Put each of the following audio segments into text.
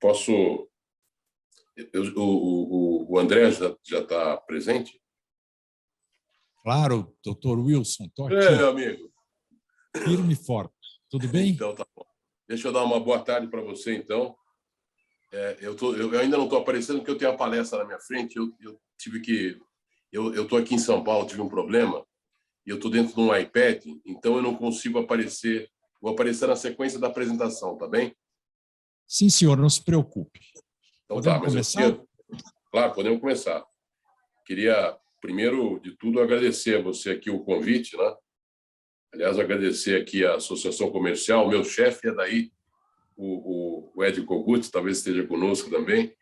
posso... O André já está presente? Claro, doutor Wilson, estou aqui. Meu amigo. Firme e forte. Tudo bem? Então, tá bom. Deixa eu dar uma boa tarde para você, então. Eu ainda não estou aparecendo porque eu tenho a palestra na minha frente. Eu estou aqui em São Paulo, tive um problema, e eu estou dentro de um iPad, então eu não consigo aparecer. Vou aparecer na sequência da apresentação, tá bem? Sim, senhor, não se preocupe. Então Podemos tá, mas começar? Claro, podemos começar. Queria, primeiro de tudo, agradecer a você aqui o convite, né? Aliás, agradecer aqui a Associação Comercial, meu chefe é daí, o Ed Kogut, talvez esteja conosco também.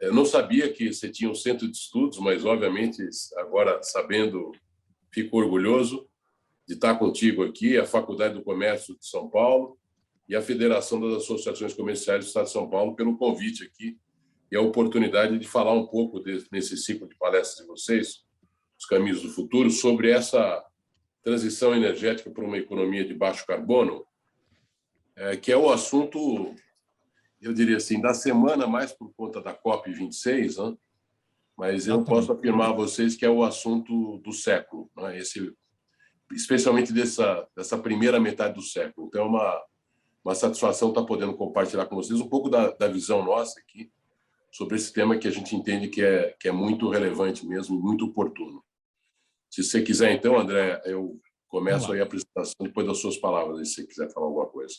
Eu não sabia que você tinha um centro de estudos, mas, obviamente, agora sabendo, fico orgulhoso de estar contigo aqui, a Faculdade do Comércio de São Paulo e a Federação das Associações Comerciais do Estado de São Paulo pelo convite aqui e a oportunidade de falar um pouco nesse ciclo de palestras de vocês, Os Caminhos do Futuro, sobre essa transição energética para uma economia de baixo carbono, que é o assunto, eu diria assim, da semana, mais por conta da COP26, né? Mas eu posso afirmar a vocês que é o assunto do século, né? Especialmente dessa primeira metade do século. Então, é uma satisfação estar podendo compartilhar com vocês um pouco da visão nossa aqui sobre esse tema que a gente entende que é muito relevante mesmo, muito oportuno. Se você quiser, então, André, eu começo aí a apresentação depois das suas palavras, se você quiser falar alguma coisa.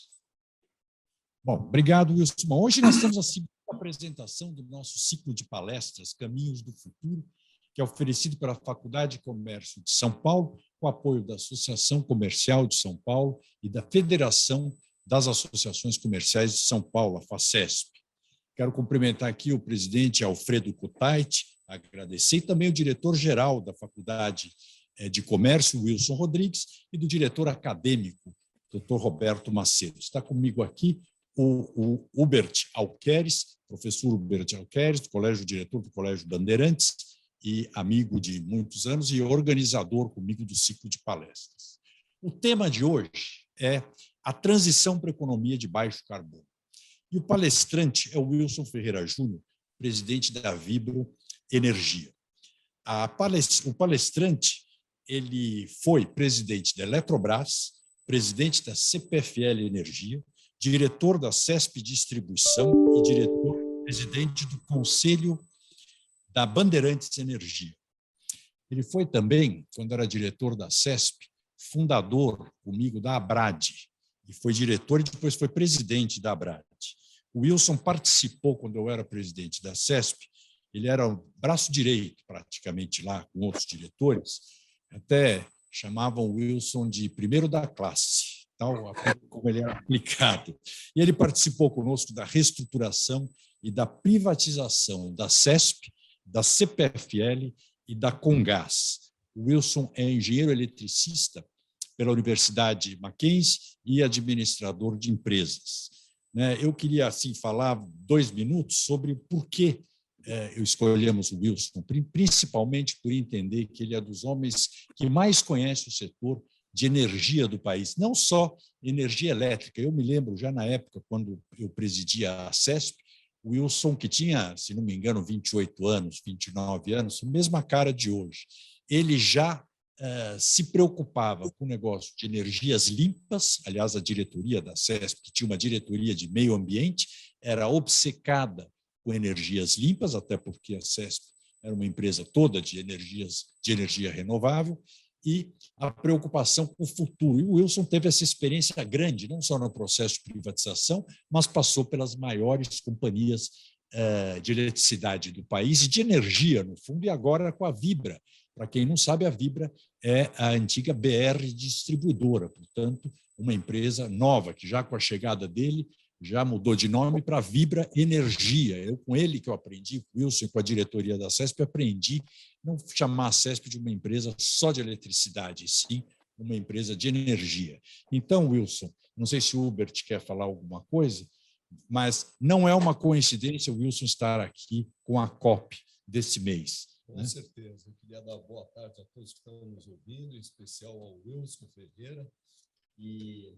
Bom, obrigado, Wilson. Hoje nós temos a segunda apresentação do nosso ciclo de palestras Caminhos do Futuro, que é oferecido pela Faculdade de Comércio de São Paulo, com apoio da Associação Comercial de São Paulo e da Federação das Associações Comerciais de São Paulo, a FACESP. Quero cumprimentar aqui o presidente Alfredo Kutait, agradecer, e também o diretor-geral da Faculdade de Comércio, Wilson Rodrigues, e do diretor acadêmico, Dr. Roberto Macedo. Está comigo aqui o Hubert Alqueres, professor Hubert Alqueres, diretor do Colégio Bandeirantes, e amigo de muitos anos e organizador comigo do ciclo de palestras. O tema de hoje é a transição para a economia de baixo carbono. E o palestrante é o Wilson Ferreira Júnior, presidente da Vibro Energia. O palestrante ele foi presidente da Eletrobras, presidente da CPFL Energia, diretor da CESP Distribuição e presidente do Conselho da Bandeirantes Energia. Ele foi também, quando era diretor da CESP, fundador comigo da Abrad, e foi diretor e depois foi presidente da Abrad. O Wilson participou, quando eu era presidente da CESP, ele era o braço direito, praticamente, lá, com outros diretores, até chamavam o Wilson de primeiro da classe, tal como ele era aplicado. E ele participou conosco da reestruturação e da privatização da CESP, da CPFL e da Comgás. O Wilson é engenheiro eletricista pela Universidade Mackenzie e administrador de empresas. Eu queria assim falar 2 minutos sobre por que escolhemos o Wilson, principalmente por entender que ele é dos homens que mais conhece o setor de energia do país, não só energia elétrica. Eu me lembro, já na época, quando eu presidia a CESP, o Wilson, que tinha, se não me engano, 28 anos, 29 anos, mesma cara de hoje, ele já se preocupava com o negócio de energias limpas. Aliás, a diretoria da CESP, que tinha uma diretoria de meio ambiente, era obcecada com energias limpas, até porque a CESP era uma empresa toda de energia renovável, e a preocupação com o futuro. E o Wilson teve essa experiência grande, não só no processo de privatização, mas passou pelas maiores companhias de eletricidade do país e de energia, no fundo, e agora com a Vibra. Para quem não sabe, a Vibra é a antiga BR Distribuidora, portanto, uma empresa nova, que já com a chegada dele já mudou de nome para Vibra Energia. Eu, com ele que eu aprendi, com o Wilson, com a diretoria da CESP, aprendi não chamar a CESP de uma empresa só de eletricidade, sim uma empresa de energia. Então, Wilson, não sei se o Hubert quer falar alguma coisa, mas não é uma coincidência o Wilson estar aqui com a COP desse mês. Com certeza. Eu queria dar boa tarde a todos que estão nos ouvindo, em especial ao Wilson Ferreira. E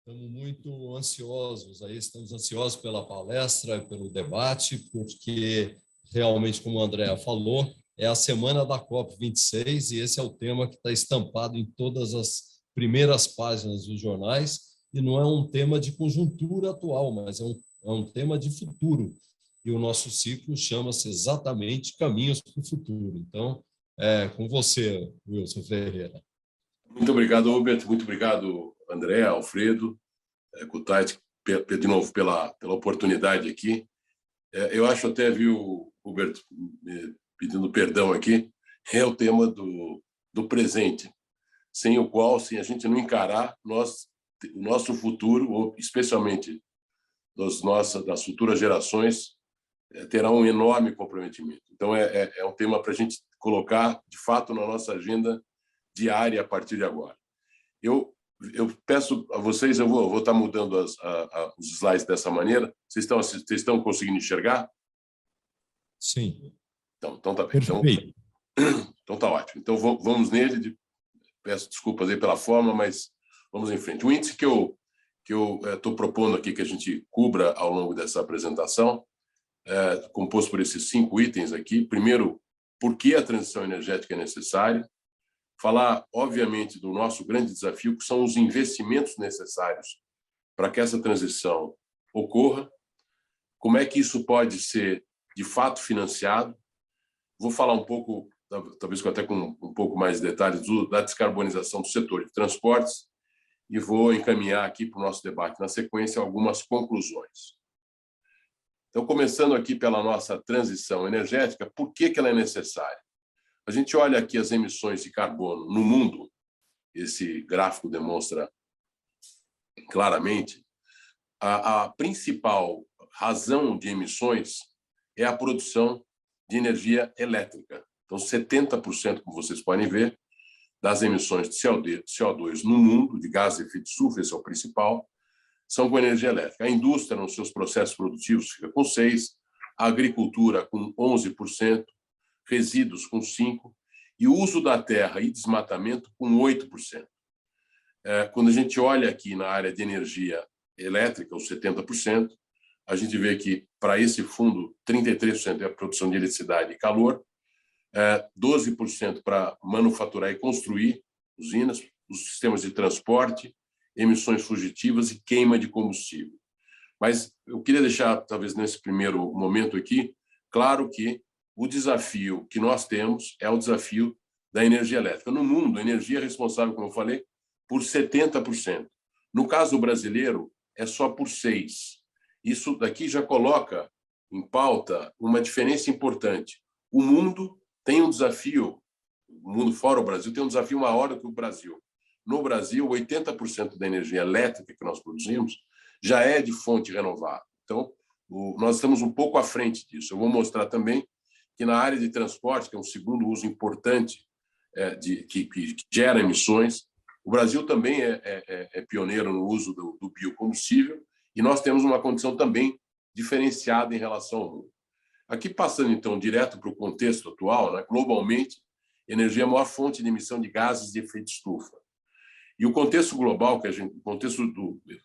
Estamos muito ansiosos, estamos ansiosos pela palestra, pelo debate, porque realmente, como o André falou, é a semana da COP26 e esse é o tema que está estampado em todas as primeiras páginas dos jornais, e não é um tema de conjuntura atual, mas é um tema de futuro. E o nosso ciclo chama-se exatamente Caminhos para o Futuro. Então, é com você, Wilson Ferreira. Muito obrigado, Hubert. Muito obrigado, André, Alfredo, Kutait, de novo, pela oportunidade aqui. Eu acho até, viu, Hubert, pedindo perdão aqui, é o tema do presente, sem o qual, se a gente não encarar, o nosso futuro, ou especialmente das futuras gerações, terá um enorme comprometimento. Então, é um tema para a gente colocar, de fato, na nossa agenda diária a partir de agora. Eu peço a vocês, eu vou estar mudando os slides dessa maneira. Vocês estão conseguindo enxergar? Sim. Então tá bem. Perfeito. Então tá ótimo. Então vamos nele. Peço desculpas aí pela forma, mas vamos em frente. O índice que eu estou propondo aqui que a gente cubra ao longo dessa apresentação é composto por esses 5 itens aqui. Primeiro, por que a transição energética é necessária? Falar, obviamente, do nosso grande desafio, que são os investimentos necessários para que essa transição ocorra, como é que isso pode ser, de fato, financiado. Vou falar um pouco, talvez até com um pouco mais de detalhes, da descarbonização do setor de transportes e vou encaminhar aqui para o nosso debate, na sequência, algumas conclusões. Então, começando aqui pela nossa transição energética, por que ela é necessária? A gente olha aqui as emissões de carbono no mundo, esse gráfico demonstra claramente, a principal razão de emissões é a produção de energia elétrica. Então, 70%, como vocês podem ver, das emissões de CO2 no mundo, de gás de efeito de estufa, esse é o principal, são com energia elétrica. A indústria, nos seus processos produtivos, fica com 6%, a agricultura com 11%, resíduos com 5%, e o uso da terra e desmatamento com 8%. Quando a gente olha aqui na área de energia elétrica, os 70%, a gente vê que, para esse fundo, 33% é a produção de eletricidade e calor, 12% para manufaturar e construir usinas, os sistemas de transporte, emissões fugitivas e queima de combustível. Mas eu queria deixar, talvez nesse primeiro momento aqui, claro que o desafio que nós temos é o desafio da energia elétrica. No mundo, a energia é responsável, como eu falei, por 70%. No caso brasileiro, é só por 6%. Isso daqui já coloca em pauta uma diferença importante. O mundo tem um desafio, o mundo fora o Brasil tem um desafio maior do que o Brasil. No Brasil, 80% da energia elétrica que nós produzimos já é de fonte renovável. Então, nós estamos um pouco à frente disso. Eu vou mostrar também que na área de transporte, que é um segundo uso importante que gera emissões, o Brasil também é pioneiro no uso do biocombustível e nós temos uma condição também diferenciada em relação ao mundo. Aqui, passando, então, direto para o contexto atual, né? Globalmente, energia é a maior fonte de emissão de gases de efeito de estufa. E o contexto global, o contexto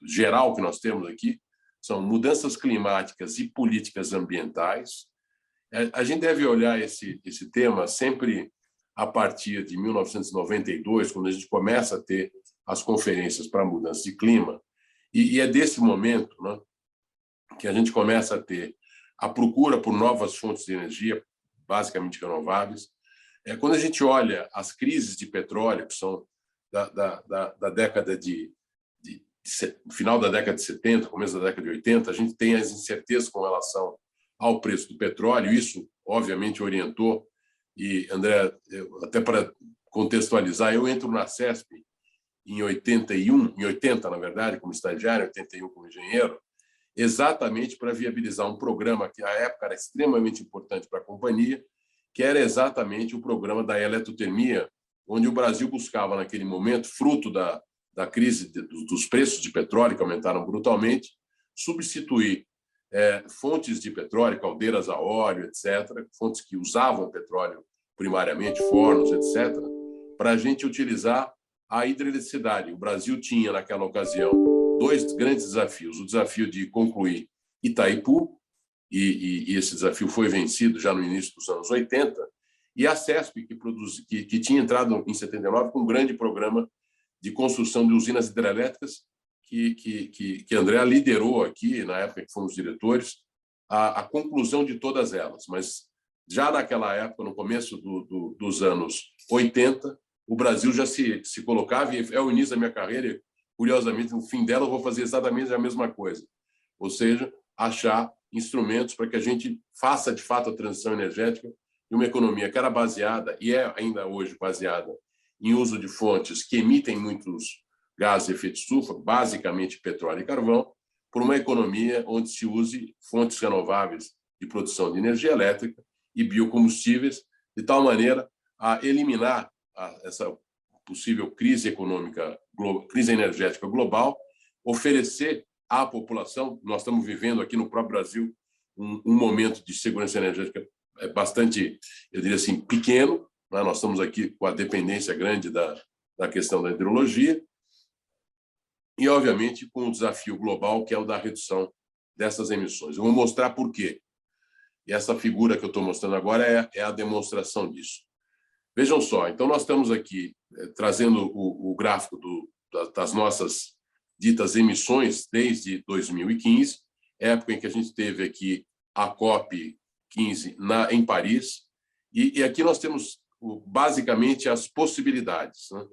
geral que nós temos aqui, são mudanças climáticas e políticas ambientais. A gente deve olhar esse tema sempre a partir de 1992, quando a gente começa a ter as conferências para a mudança de clima, e é desse momento, né, que a gente começa a ter a procura por novas fontes de energia, basicamente renováveis. Quando a gente olha as crises de petróleo, que são da década final da década de 70, começo da década de 80, a gente tem as incertezas com relação ao preço do petróleo. Isso, obviamente, orientou. E, André, até para contextualizar, eu entro na CESP em 80, na verdade, como estagiário, 81 como engenheiro, exatamente para viabilizar um programa que, à época, era extremamente importante para a companhia, que era exatamente o programa da eletrotermia, onde o Brasil buscava, naquele momento, fruto da crise dos preços de petróleo, que aumentaram brutalmente, substituir fontes de petróleo, caldeiras a óleo, etc., fontes que usavam petróleo primariamente, fornos, etc., para a gente utilizar a hidroeletricidade. O Brasil tinha, naquela ocasião, dois grandes desafios. O desafio de concluir Itaipu, e esse desafio foi vencido já no início dos anos 80, e a CESP, que tinha entrado em 79 com um grande programa de construção de usinas hidrelétricas, que André liderou aqui, na época que fomos diretores, a conclusão de todas elas. Mas já naquela época, no começo dos anos 80, o Brasil já se colocava, e é o início da minha carreira, e, curiosamente, no fim dela eu vou fazer exatamente a mesma coisa, ou seja, achar instrumentos para que a gente faça, de fato, a transição energética de uma economia que era baseada, e é ainda hoje baseada, em uso de fontes que emitem muitos gases de efeito estufa, basicamente petróleo e carvão, por uma economia onde se use fontes renováveis de produção de energia elétrica e biocombustíveis, de tal maneira a eliminar essa possível crise econômica, crise energética global, oferecer à população, nós estamos vivendo aqui no próprio Brasil um momento de segurança energética bastante, eu diria assim, pequeno, né? Nós estamos aqui com a dependência grande da questão da hidrologia e, obviamente, com o desafio global, que é o da redução dessas emissões. Eu vou mostrar por quê. E essa figura que eu estou mostrando agora é a demonstração disso. Vejam só, então nós estamos aqui trazendo o gráfico das nossas ditas emissões desde 2015, época em que a gente teve aqui a COP15 em Paris, e aqui nós temos basicamente as possibilidades, né?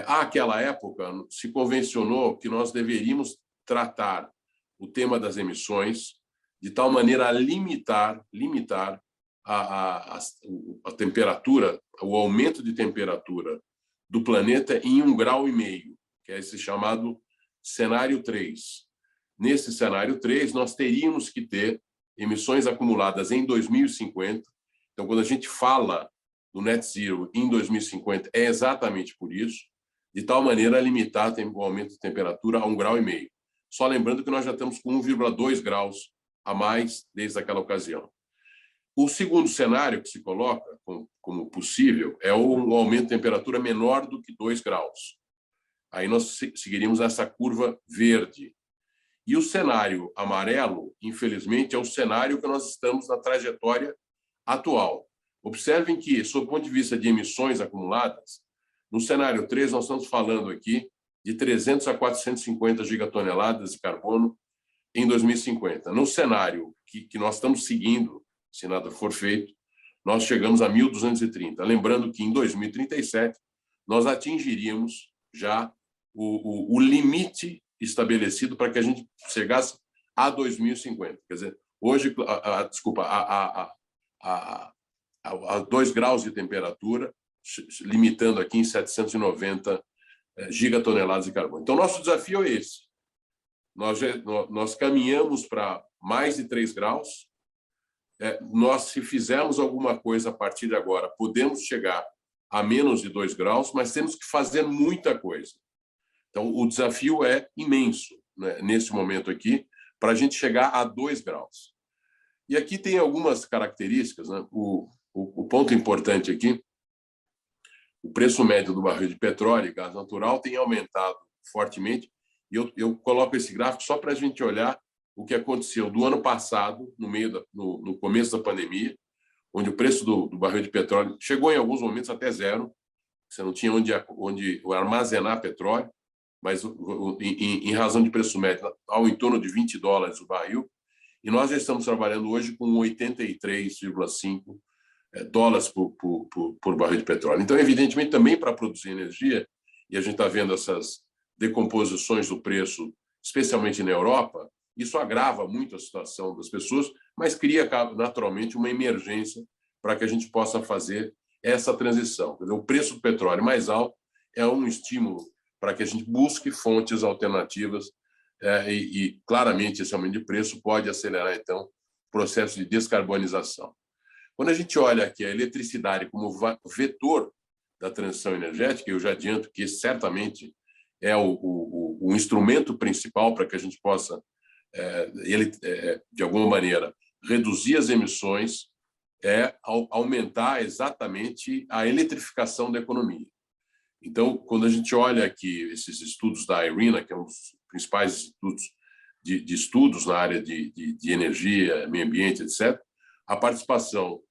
Àquela época se convencionou que nós deveríamos tratar o tema das emissões de tal maneira a limitar a temperatura, o aumento de temperatura do planeta em 1,5 graus, que é esse chamado cenário 3. Nesse cenário 3, nós teríamos que ter emissões acumuladas em 2050. Então, quando a gente fala do net zero em 2050, é exatamente por isso, de tal maneira a limitar o aumento de temperatura a 1,5 graus. Só lembrando que nós já estamos com 1,2 graus a mais desde aquela ocasião. O segundo cenário que se coloca como possível é um aumento de temperatura menor do que 2 graus. Aí nós seguiríamos essa curva verde. E o cenário amarelo, infelizmente, é o cenário que nós estamos na trajetória atual. Observem que, sob o ponto de vista de emissões acumuladas, no cenário 3, nós estamos falando aqui de 300 a 450 gigatoneladas de carbono em 2050. No cenário que nós estamos seguindo, se nada for feito, nós chegamos a 1.230. Lembrando que em 2037 nós atingiríamos já o limite estabelecido para que a gente chegasse a 2050. Quer dizer, hoje, a 2 graus de temperatura, limitando aqui em 790 gigatoneladas de carbono. Então, nosso desafio é esse. Nós caminhamos para mais de 3 graus. Nós, se fizermos alguma coisa a partir de agora, podemos chegar a menos de 2 graus, mas temos que fazer muita coisa. Então, o desafio é imenso, né, nesse momento aqui, para a gente chegar a 2 graus. E aqui tem algumas características, né? O ponto importante aqui, o preço médio do barril de petróleo e gás natural tem aumentado fortemente, e eu coloco esse gráfico só para a gente olhar o que aconteceu do ano passado, no começo da pandemia, onde o preço do barril de petróleo chegou em alguns momentos até zero, você não tinha onde armazenar petróleo, mas em razão de preço médio, ao em torno de $20 o barril, e nós já estamos trabalhando hoje com 83,5 dólares por barril de petróleo. Então, evidentemente, também para produzir energia, e a gente está vendo essas decomposições do preço, especialmente na Europa, isso agrava muito a situação das pessoas, mas cria naturalmente uma emergência para que a gente possa fazer essa transição. Quer dizer, o preço do petróleo mais alto é um estímulo para que a gente busque fontes alternativas e claramente esse aumento de preço pode acelerar, então, o processo de descarbonização. Quando a gente olha aqui a eletricidade como vetor da transição energética, eu já adianto que esse certamente é o instrumento principal para que a gente possa, de alguma maneira, reduzir as emissões, aumentar exatamente a eletrificação da economia. Então, quando a gente olha aqui esses estudos da IRENA, que é um dos principais institutos de estudos na área de energia, meio ambiente, etc., a participação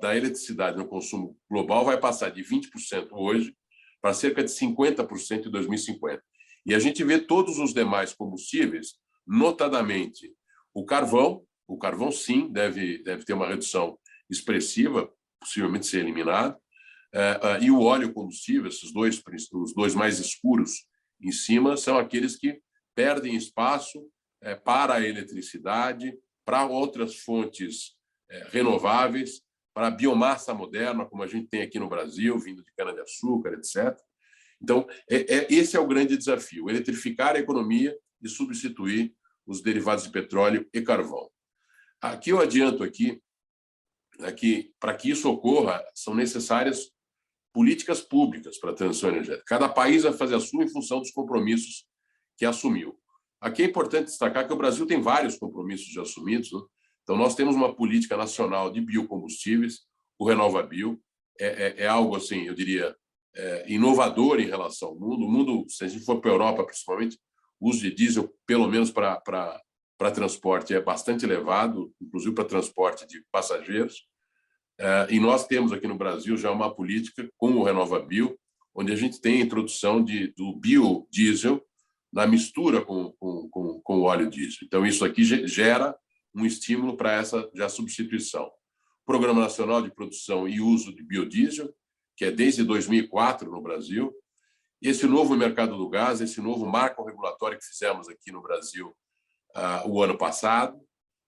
da eletricidade no consumo global vai passar de 20% hoje para cerca de 50% em 2050. E a gente vê todos os demais combustíveis, notadamente o carvão sim, deve ter uma redução expressiva, possivelmente ser eliminado, e o óleo combustível, os dois mais escuros em cima, são aqueles que perdem espaço para a eletricidade, para outras fontes renováveis, para a biomassa moderna, como a gente tem aqui no Brasil, vindo de cana-de-açúcar, etc. Então, esse é o grande desafio, eletrificar a economia e substituir os derivados de petróleo e carvão. Aqui eu adianto aqui que, para que isso ocorra, são necessárias políticas públicas para a transição energética. Cada país vai fazer a sua em função dos compromissos que assumiu. Aqui é importante destacar que o Brasil tem vários compromissos já assumidos, né? Então, nós temos uma política nacional de biocombustíveis, o RenovaBio, é algo, assim, eu diria, inovador em relação ao mundo. O mundo, se a gente for para a Europa, principalmente, o uso de diesel, pelo menos para transporte, é bastante elevado, inclusive para transporte de passageiros. E nós temos aqui no Brasil já uma política com o RenovaBio, onde a gente tem a introdução do biodiesel na mistura com o óleo diesel. Então, isso aqui gera um estímulo para essa já substituição. Programa Nacional de Produção e Uso de Biodiesel, que é desde 2004 no Brasil. Esse novo mercado do gás, esse novo marco regulatório que fizemos aqui no Brasil o ano passado,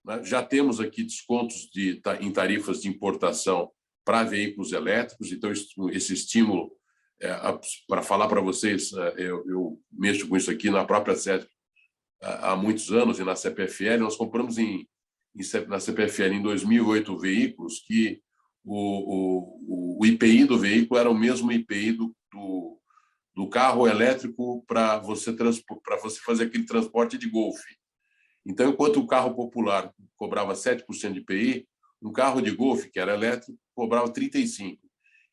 né? Já temos aqui descontos em tarifas de importação para veículos elétricos. Então, esse estímulo, para falar para vocês, eu mexo com isso aqui na própria sede há muitos anos, e na CPFL, nós compramos na CPFL em 2008 veículos que o IPI do veículo era o mesmo IPI do carro elétrico para você fazer aquele transporte de Golfe. Então, enquanto o carro popular cobrava 7% de IPI, um carro de Golfe, que era elétrico, cobrava 35%.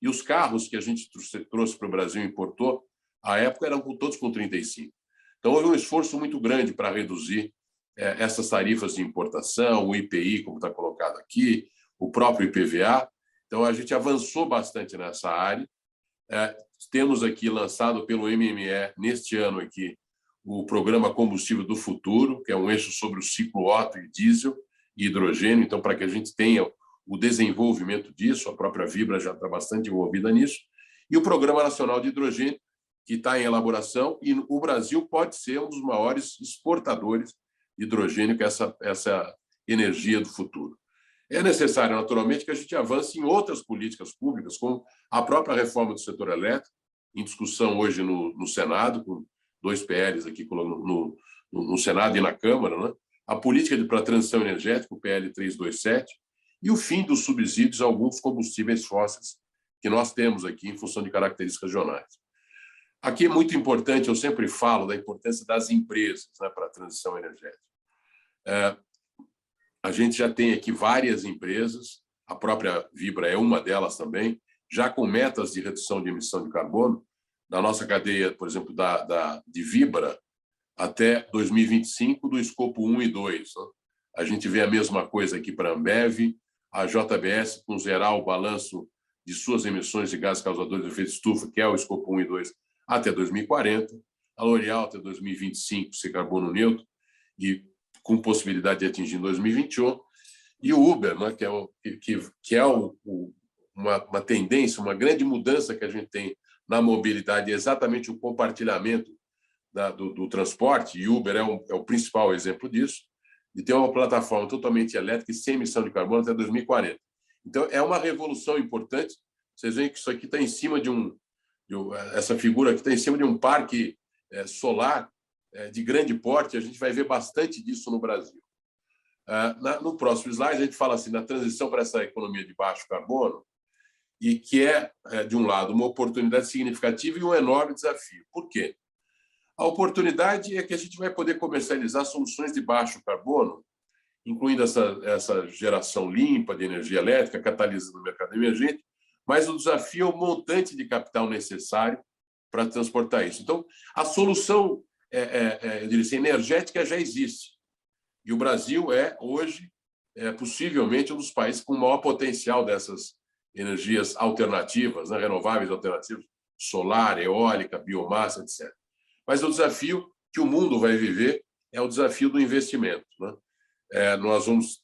E os carros que a gente trouxe para o Brasil e importou, à época, eram todos com 35%. Então, houve um esforço muito grande para reduzir essas tarifas de importação, o IPI, como está colocado aqui, o próprio IPVA. Então, a gente avançou bastante nessa área. Temos aqui lançado pelo MME, neste ano aqui, o programa Combustível do Futuro, que é um eixo sobre o ciclo Otto e diesel e hidrogênio. Então, para que a gente tenha o desenvolvimento disso, a própria Vibra já está bastante envolvida nisso, e o Programa Nacional de Hidrogênio, que está em elaboração, e o Brasil pode ser um dos maiores exportadores de hidrogênio, que é essa energia do futuro. É necessário, naturalmente, que a gente avance em outras políticas públicas, como a própria reforma do setor elétrico, em discussão hoje no Senado, com 2 PLs aqui no Senado e na Câmara, né? A política para a transição energética, o PL 327, e o fim dos subsídios a alguns combustíveis fósseis que nós temos aqui em função de características regionais. Aqui é muito importante, eu sempre falo da importância das empresas, né, para a transição energética. A gente já tem aqui várias empresas, a própria Vibra é uma delas também, já com metas de redução de emissão de carbono, na nossa cadeia, por exemplo, de Vibra, até 2025, do escopo 1 e 2. Né? A gente vê a mesma coisa aqui para a Ambev, a JBS, com zerar o balanço de suas emissões de gases causadores de efeito estufa, que é o escopo 1 e 2, até 2040, a L'Oréal até 2025 ser carbono neutro e com possibilidade de atingir em 2021, e o Uber, né, que é uma tendência, uma grande mudança que a gente tem na mobilidade, exatamente o compartilhamento do transporte, e Uber é o principal exemplo disso, de ter uma plataforma totalmente elétrica e sem emissão de carbono até 2040. Então, é uma revolução importante. Vocês veem que isso aqui está em cima essa figura aqui está em cima de um parque solar de grande porte. A gente vai ver bastante disso no Brasil. No próximo slide, a gente fala assim, na transição para essa economia de baixo carbono, e que de um lado, uma oportunidade significativa e um enorme desafio. Por quê? A oportunidade é que a gente vai poder comercializar soluções de baixo carbono, incluindo essa geração limpa de energia elétrica, catalisando o mercado emergente, mas o desafio é o montante de capital necessário para transportar isso. Então, a solução, eu diria assim, energética já existe. E o Brasil é, hoje, possivelmente um dos países com o maior potencial dessas energias alternativas, né, renováveis alternativas, solar, eólica, biomassa, etc. Mas o desafio que o mundo vai viver é o desafio do investimento, né? Nós vamos,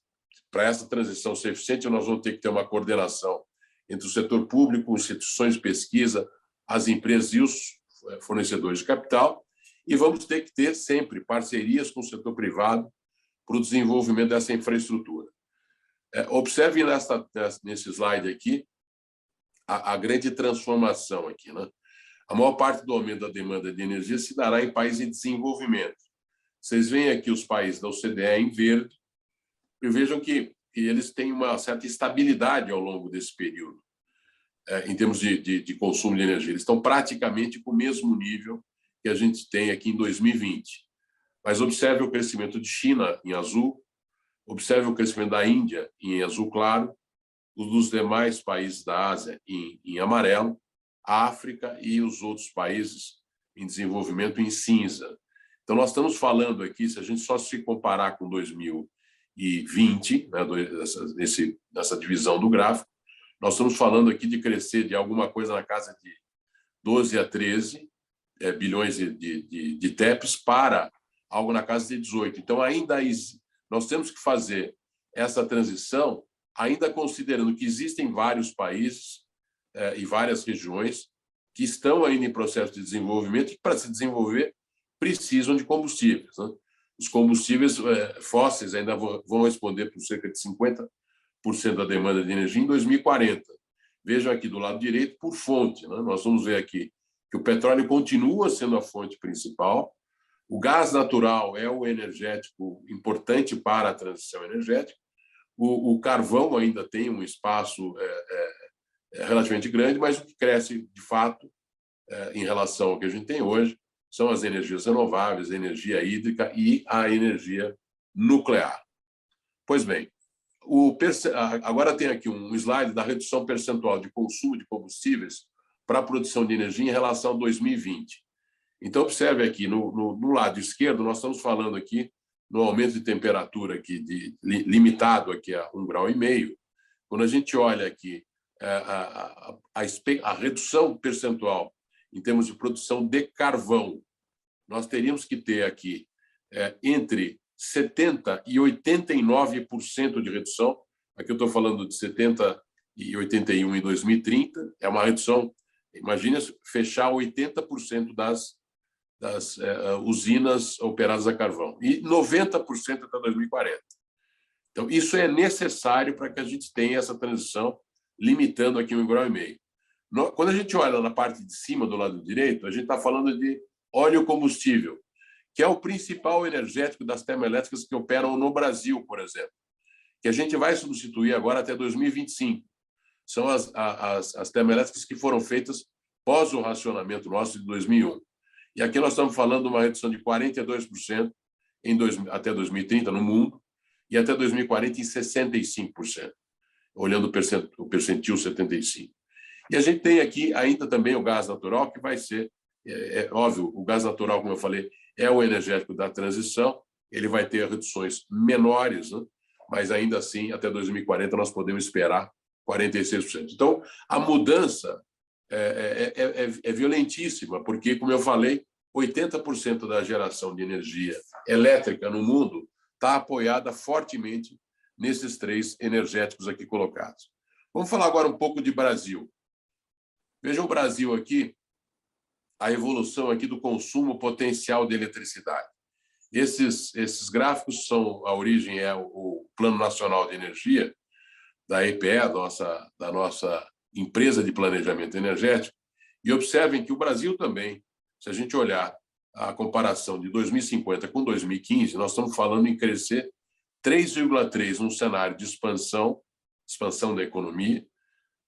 para essa transição ser eficiente, nós vamos ter que ter uma coordenação entre o setor público, instituições de pesquisa, as empresas e os fornecedores de capital, e vamos ter que ter sempre parcerias com o setor privado para o desenvolvimento dessa infraestrutura. Observe nesse slide aqui a grande transformação aqui, né? A maior parte do aumento da demanda de energia se dará em países em desenvolvimento. Vocês veem aqui os países da OCDE em verde e vejam que eles têm uma certa estabilidade ao longo desse período, em termos de consumo de energia. Eles estão praticamente com o mesmo nível que a gente tem aqui em 2020. Mas observe o crescimento de China em azul, observe o crescimento da Índia em azul claro, os dos demais países da Ásia em amarelo, a África e os outros países em desenvolvimento em cinza. Então, nós estamos falando aqui, se a gente só se comparar com 2020, né, nessa divisão do gráfico, nós estamos falando aqui de crescer de alguma coisa na casa de 12 a 13 bilhões de TEPs para algo na casa de 18. Então, ainda nós temos que fazer essa transição, ainda considerando que existem vários países e várias regiões que estão ainda em processo de desenvolvimento e, para se desenvolver, precisam de combustíveis, né? Os combustíveis fósseis ainda vão responder por cerca de 50% da demanda de energia em 2040. Vejam aqui do lado direito, por fonte, né? Nós vamos ver aqui que o petróleo continua sendo a fonte principal, o gás natural é o energético importante para a transição energética, o carvão ainda tem um espaço relativamente grande, mas o que cresce, de fato, em relação ao que a gente tem hoje, são as energias renováveis, a energia hídrica e a energia nuclear. Pois bem, agora tem aqui um slide da redução percentual de consumo de combustíveis para a produção de energia em relação a 2020. Então, observe aqui, no lado esquerdo, nós estamos falando aqui no aumento de temperatura aqui limitado aqui a 1,5 graus. Quando a gente olha aqui a redução percentual em termos de produção de carvão, nós teríamos que ter aqui entre 70% e 89% de redução. Aqui eu estou falando de 70% e 81% em 2030. É uma redução, imagina fechar 80% das usinas operadas a carvão e 90% até 2040. Então, isso é necessário para que a gente tenha essa transição, limitando aqui 1,5 graus. Quando a gente olha na parte de cima, do lado direito, a gente está falando de óleo combustível, que é o principal energético das termoelétricas que operam no Brasil, por exemplo, que a gente vai substituir agora até 2025. São as termoelétricas que foram feitas pós o racionamento nosso de 2001. E aqui nós estamos falando de uma redução de 42% até 2030 no mundo e até 2040 em 65%, olhando o percentil 75%. E a gente tem aqui ainda também o gás natural, que vai ser, óbvio, o gás natural, como eu falei, é o energético da transição, ele vai ter reduções menores, né? Mas ainda assim, até 2040, nós podemos esperar 46%. Então, a mudança é violentíssima, porque, como eu falei, 80% da geração de energia elétrica no mundo está apoiada fortemente nesses 3 energéticos aqui colocados. Vamos falar agora um pouco de Brasil. Vejam o Brasil aqui, a evolução aqui do consumo potencial de eletricidade. Esses gráficos são, a origem é o Plano Nacional de Energia, da EPE, da nossa empresa de planejamento energético, e observem que o Brasil também, se a gente olhar a comparação de 2050 com 2015, nós estamos falando em crescer 3,3% num cenário de expansão da economia,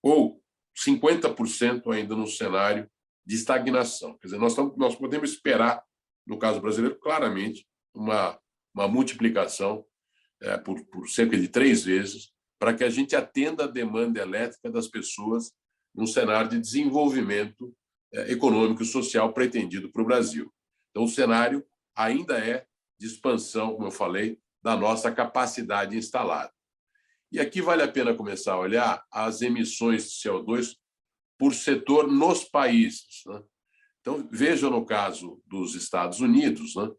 ou 50% ainda no cenário de estagnação. Quer dizer, nós podemos esperar, no caso brasileiro, claramente, uma multiplicação por cerca de 3 vezes para que a gente atenda a demanda elétrica das pessoas num cenário de desenvolvimento econômico e social pretendido para o Brasil. Então, o cenário ainda é de expansão, como eu falei, da nossa capacidade instalada. E aqui vale a pena começar a olhar as emissões de CO2 por setor nos países, né? Então, veja no caso dos Estados Unidos, né?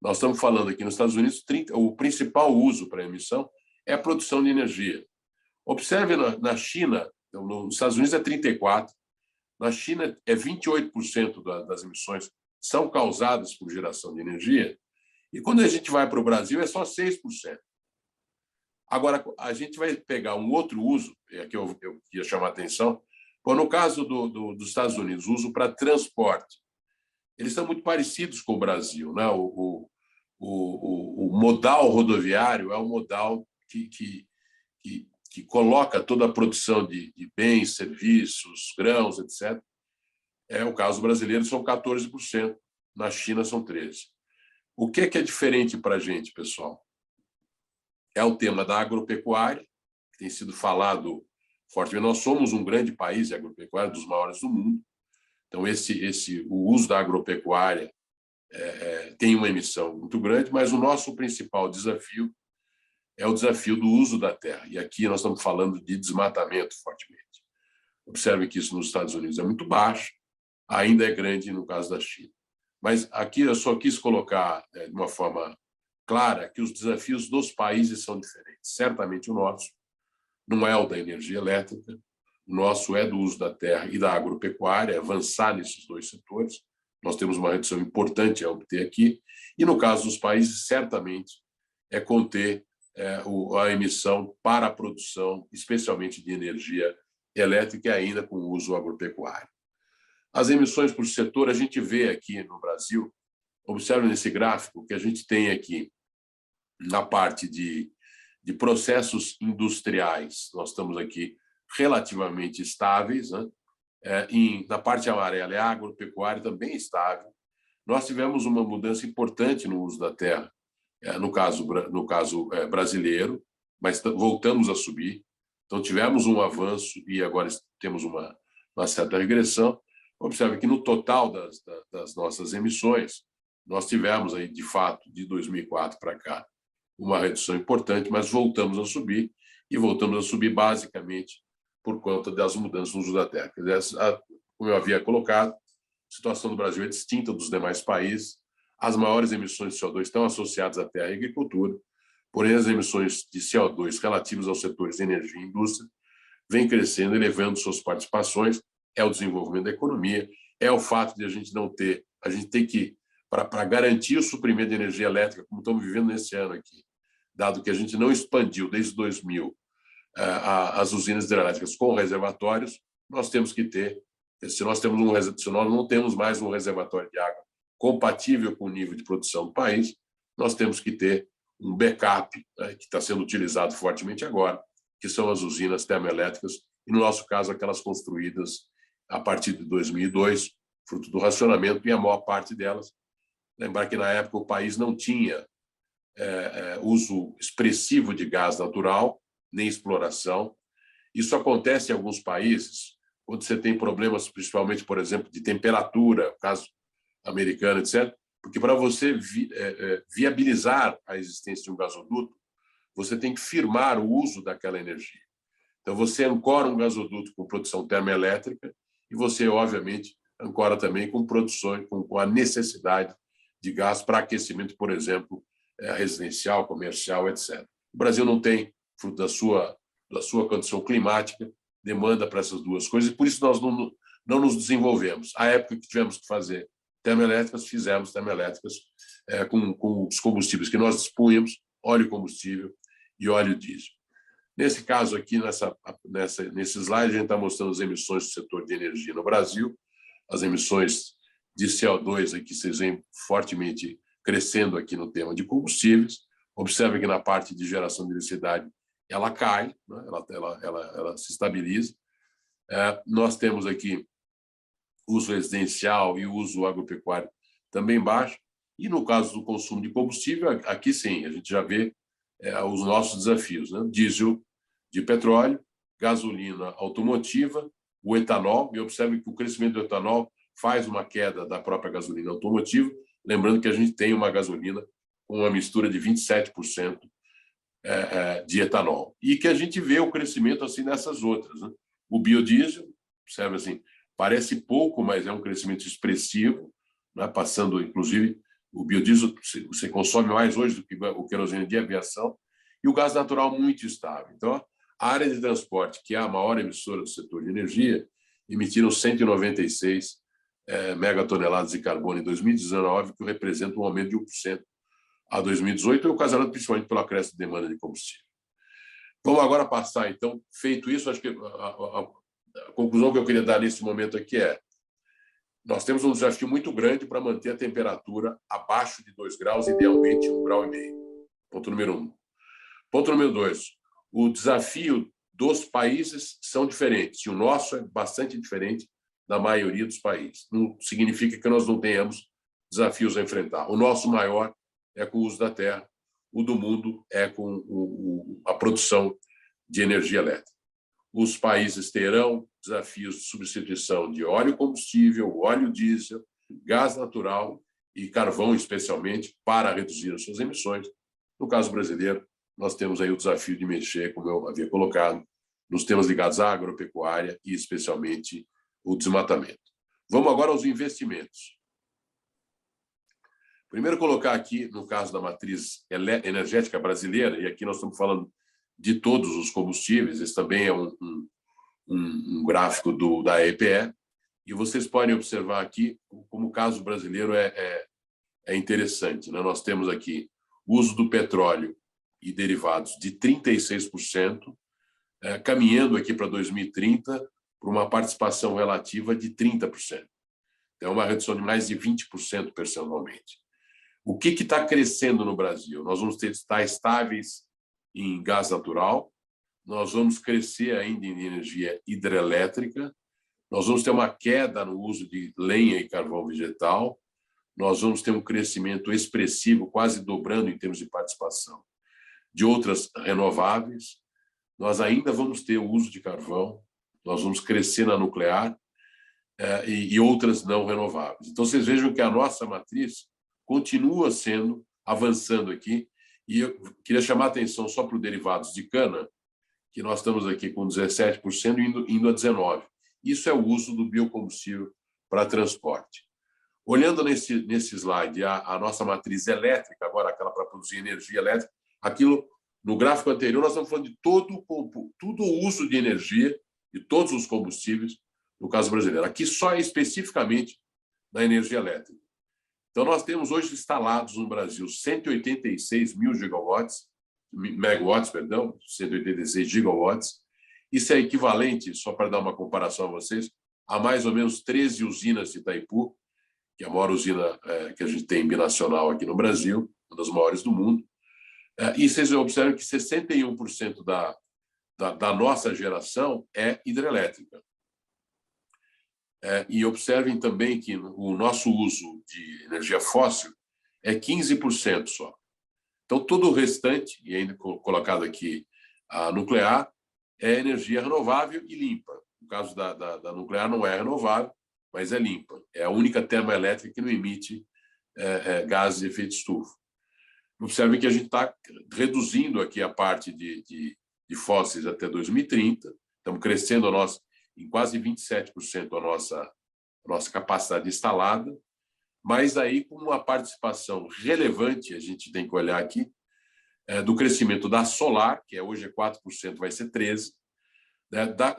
Nós estamos falando aqui nos Estados Unidos, o principal uso para emissão é a produção de energia. Observe na China, então, nos Estados Unidos é 34%, na China é 28% das emissões são causadas por geração de energia, e quando a gente vai para o Brasil é só 6%. Agora, a gente vai pegar um outro uso, aqui eu queria chamar a atenção, no caso dos Estados Unidos, uso para transporte. Eles são muito parecidos com o Brasil, né? O modal rodoviário é um modal que coloca toda a produção de bens, serviços, grãos, etc. É o caso brasileiro, são 14%, na China são 13%. O que é diferente para a gente, pessoal? É o tema da agropecuária, que tem sido falado fortemente. Nós somos um grande país de agropecuária, dos maiores do mundo. Então, o uso da agropecuária tem uma emissão muito grande, mas o nosso principal desafio é o desafio do uso da terra. E aqui nós estamos falando de desmatamento fortemente. Observe que isso nos Estados Unidos é muito baixo, ainda é grande no caso da China. Mas aqui eu só quis colocar de uma forma clara que os desafios dos países são diferentes. Certamente o nosso não é o da energia elétrica, o nosso é do uso da terra e da agropecuária, avançar nesses dois setores. Nós temos uma redução importante a obter aqui. E, no caso dos países, certamente é conter a emissão para a produção, especialmente de energia elétrica, e ainda com o uso agropecuário. As emissões por setor, a gente vê aqui no Brasil, observe nesse gráfico que a gente tem aqui na parte de processos industriais, nós estamos aqui relativamente estáveis, né? Na parte amarela é a agropecuária, também estável. Nós tivemos uma mudança importante no uso da terra, no caso brasileiro, mas voltamos a subir. Então, tivemos um avanço e agora temos uma certa regressão. Observe que, no total das nossas emissões, nós tivemos, aí, de fato, de 2004 para cá, uma redução importante, mas voltamos a subir, e voltamos a subir basicamente por conta das mudanças no uso da terra. Como eu havia colocado, a situação do Brasil é distinta dos demais países. As maiores emissões de CO2 estão associadas à terra e à agricultura, porém as emissões de CO2 relativas aos setores de energia e indústria vêm crescendo, elevando suas participações. É o desenvolvimento da economia, é o fato de a gente não ter, a gente tem que, para garantir o suprimento de energia elétrica, como estamos vivendo nesse ano aqui, dado que a gente não expandiu desde 2000 as usinas hidrelétricas com reservatórios, nós temos que ter, se nós não temos mais um reservatório de água compatível com o nível de produção do país, nós temos que ter um backup, né, que está sendo utilizado fortemente agora, que são as usinas termoelétricas, e, no nosso caso, aquelas construídas a partir de 2002, fruto do racionamento, e a maior parte delas. Lembrar que, na época, o país não tinha uso expressivo de gás natural, nem exploração. Isso acontece em alguns países, quando você tem problemas, principalmente, por exemplo, de temperatura, caso americano, etc., porque para você viabilizar a existência de um gasoduto, você tem que firmar o uso daquela energia. Então, você ancora um gasoduto com produção termoelétrica e você, obviamente, ancora também com produções, com a necessidade de gás para aquecimento, por exemplo, residencial, comercial, etc. O Brasil não tem, fruto da sua condição climática, demanda para essas duas coisas, e por isso nós não nos desenvolvemos. À época que tivemos que fazer termoelétricas, fizemos termoelétricas com os combustíveis que nós dispunhamos, óleo combustível e óleo diesel. Nesse caso aqui, nesse slide, a gente está mostrando as emissões do setor de energia no Brasil, as emissões de CO2 aqui, vocês veem fortemente crescendo aqui no tema de combustíveis. Observe que na parte de geração de eletricidade ela cai, né? ela se estabiliza. Nós temos aqui uso residencial e uso agropecuário também baixo. E no caso do consumo de combustível, aqui sim, a gente já vê os nossos desafios, né? Diesel de petróleo, gasolina automotiva, o etanol, e observe que o crescimento do etanol faz uma queda da própria gasolina automotiva, lembrando que a gente tem uma gasolina com uma mistura de 27% de etanol. E que a gente vê o crescimento assim nessas outras, né? O biodiesel, observe assim, parece pouco, mas é um crescimento expressivo, né? Passando, inclusive, o biodiesel você consome mais hoje do que o querosene de aviação, e o gás natural muito estável. Então, a área de transporte, que é a maior emissora do setor de energia, emitiram 196 megatoneladas de carbono em 2019, que representa um aumento de 1% a 2018, e ocasionado principalmente pelo acréscimo de demanda de combustível. Vamos agora passar, então, feito isso, acho que a conclusão que eu queria dar nesse momento aqui é: nós temos um desafio muito grande para manter a temperatura abaixo de 2 graus, idealmente 1,5 graus. Ponto número 1. Ponto número 2. O desafio dos países são diferentes, e o nosso é bastante diferente da maioria dos países. Não significa que nós não tenhamos desafios a enfrentar. O nosso maior é com o uso da terra, o do mundo é com a produção de energia elétrica. Os países terão desafios de substituição de óleo combustível, óleo diesel, gás natural e carvão, especialmente, para reduzir as suas emissões. No caso brasileiro, nós temos aí o desafio de mexer, como eu havia colocado, nos temas ligados à agropecuária e, especialmente, o desmatamento. Vamos agora aos investimentos. Primeiro, colocar aqui, no caso da matriz energética brasileira, e aqui nós estamos falando de todos os combustíveis, esse também é um gráfico da EPE, e vocês podem observar aqui como o caso brasileiro é interessante, né? Nós temos aqui o uso do petróleo e derivados de 36%, caminhando aqui para 2030 para uma participação relativa de 30%. Então, é uma redução de mais de 20% percentualmente. O que está crescendo no Brasil? Nós vamos estar estáveis em gás natural, nós vamos crescer ainda em energia hidrelétrica, nós vamos ter uma queda no uso de lenha e carvão vegetal, nós vamos ter um crescimento expressivo, quase dobrando em termos de participação, de outras renováveis, nós ainda vamos ter o uso de carvão, nós vamos crescer na nuclear e outras não renováveis. Então, vocês vejam que a nossa matriz continua avançando aqui, e eu queria chamar a atenção só para os derivados de cana, que nós estamos aqui com 17% indo a 19%. Isso é o uso do biocombustível para transporte. Olhando nesse slide, a nossa matriz elétrica, agora aquela para produzir energia elétrica, aquilo, no gráfico anterior, nós estamos falando de todo o uso de energia, de todos os combustíveis, no caso brasileiro. Aqui só especificamente na energia elétrica. Então, nós temos hoje instalados no Brasil 186 mil megawatts, 186 gigawatts. Isso é equivalente, só para dar uma comparação a vocês, a mais ou menos 13 usinas de Itaipu, que é a maior usina que a gente tem binacional aqui no Brasil, uma das maiores do mundo. E vocês observam que 61% da nossa geração é hidrelétrica. E observem também que o nosso uso de energia fóssil é 15% só. Então, todo o restante, e ainda colocado aqui a nuclear, é energia renovável e limpa. No caso da nuclear, não é renovável, mas é limpa. É a única termoelétrica que não emite gases de efeito estufa. Observem que a gente está reduzindo aqui a parte de fósseis até 2030, estamos crescendo em quase 27% a nossa capacidade instalada, mas aí com uma participação relevante, a gente tem que olhar aqui, do crescimento da solar, que hoje é 4%, vai ser 13%,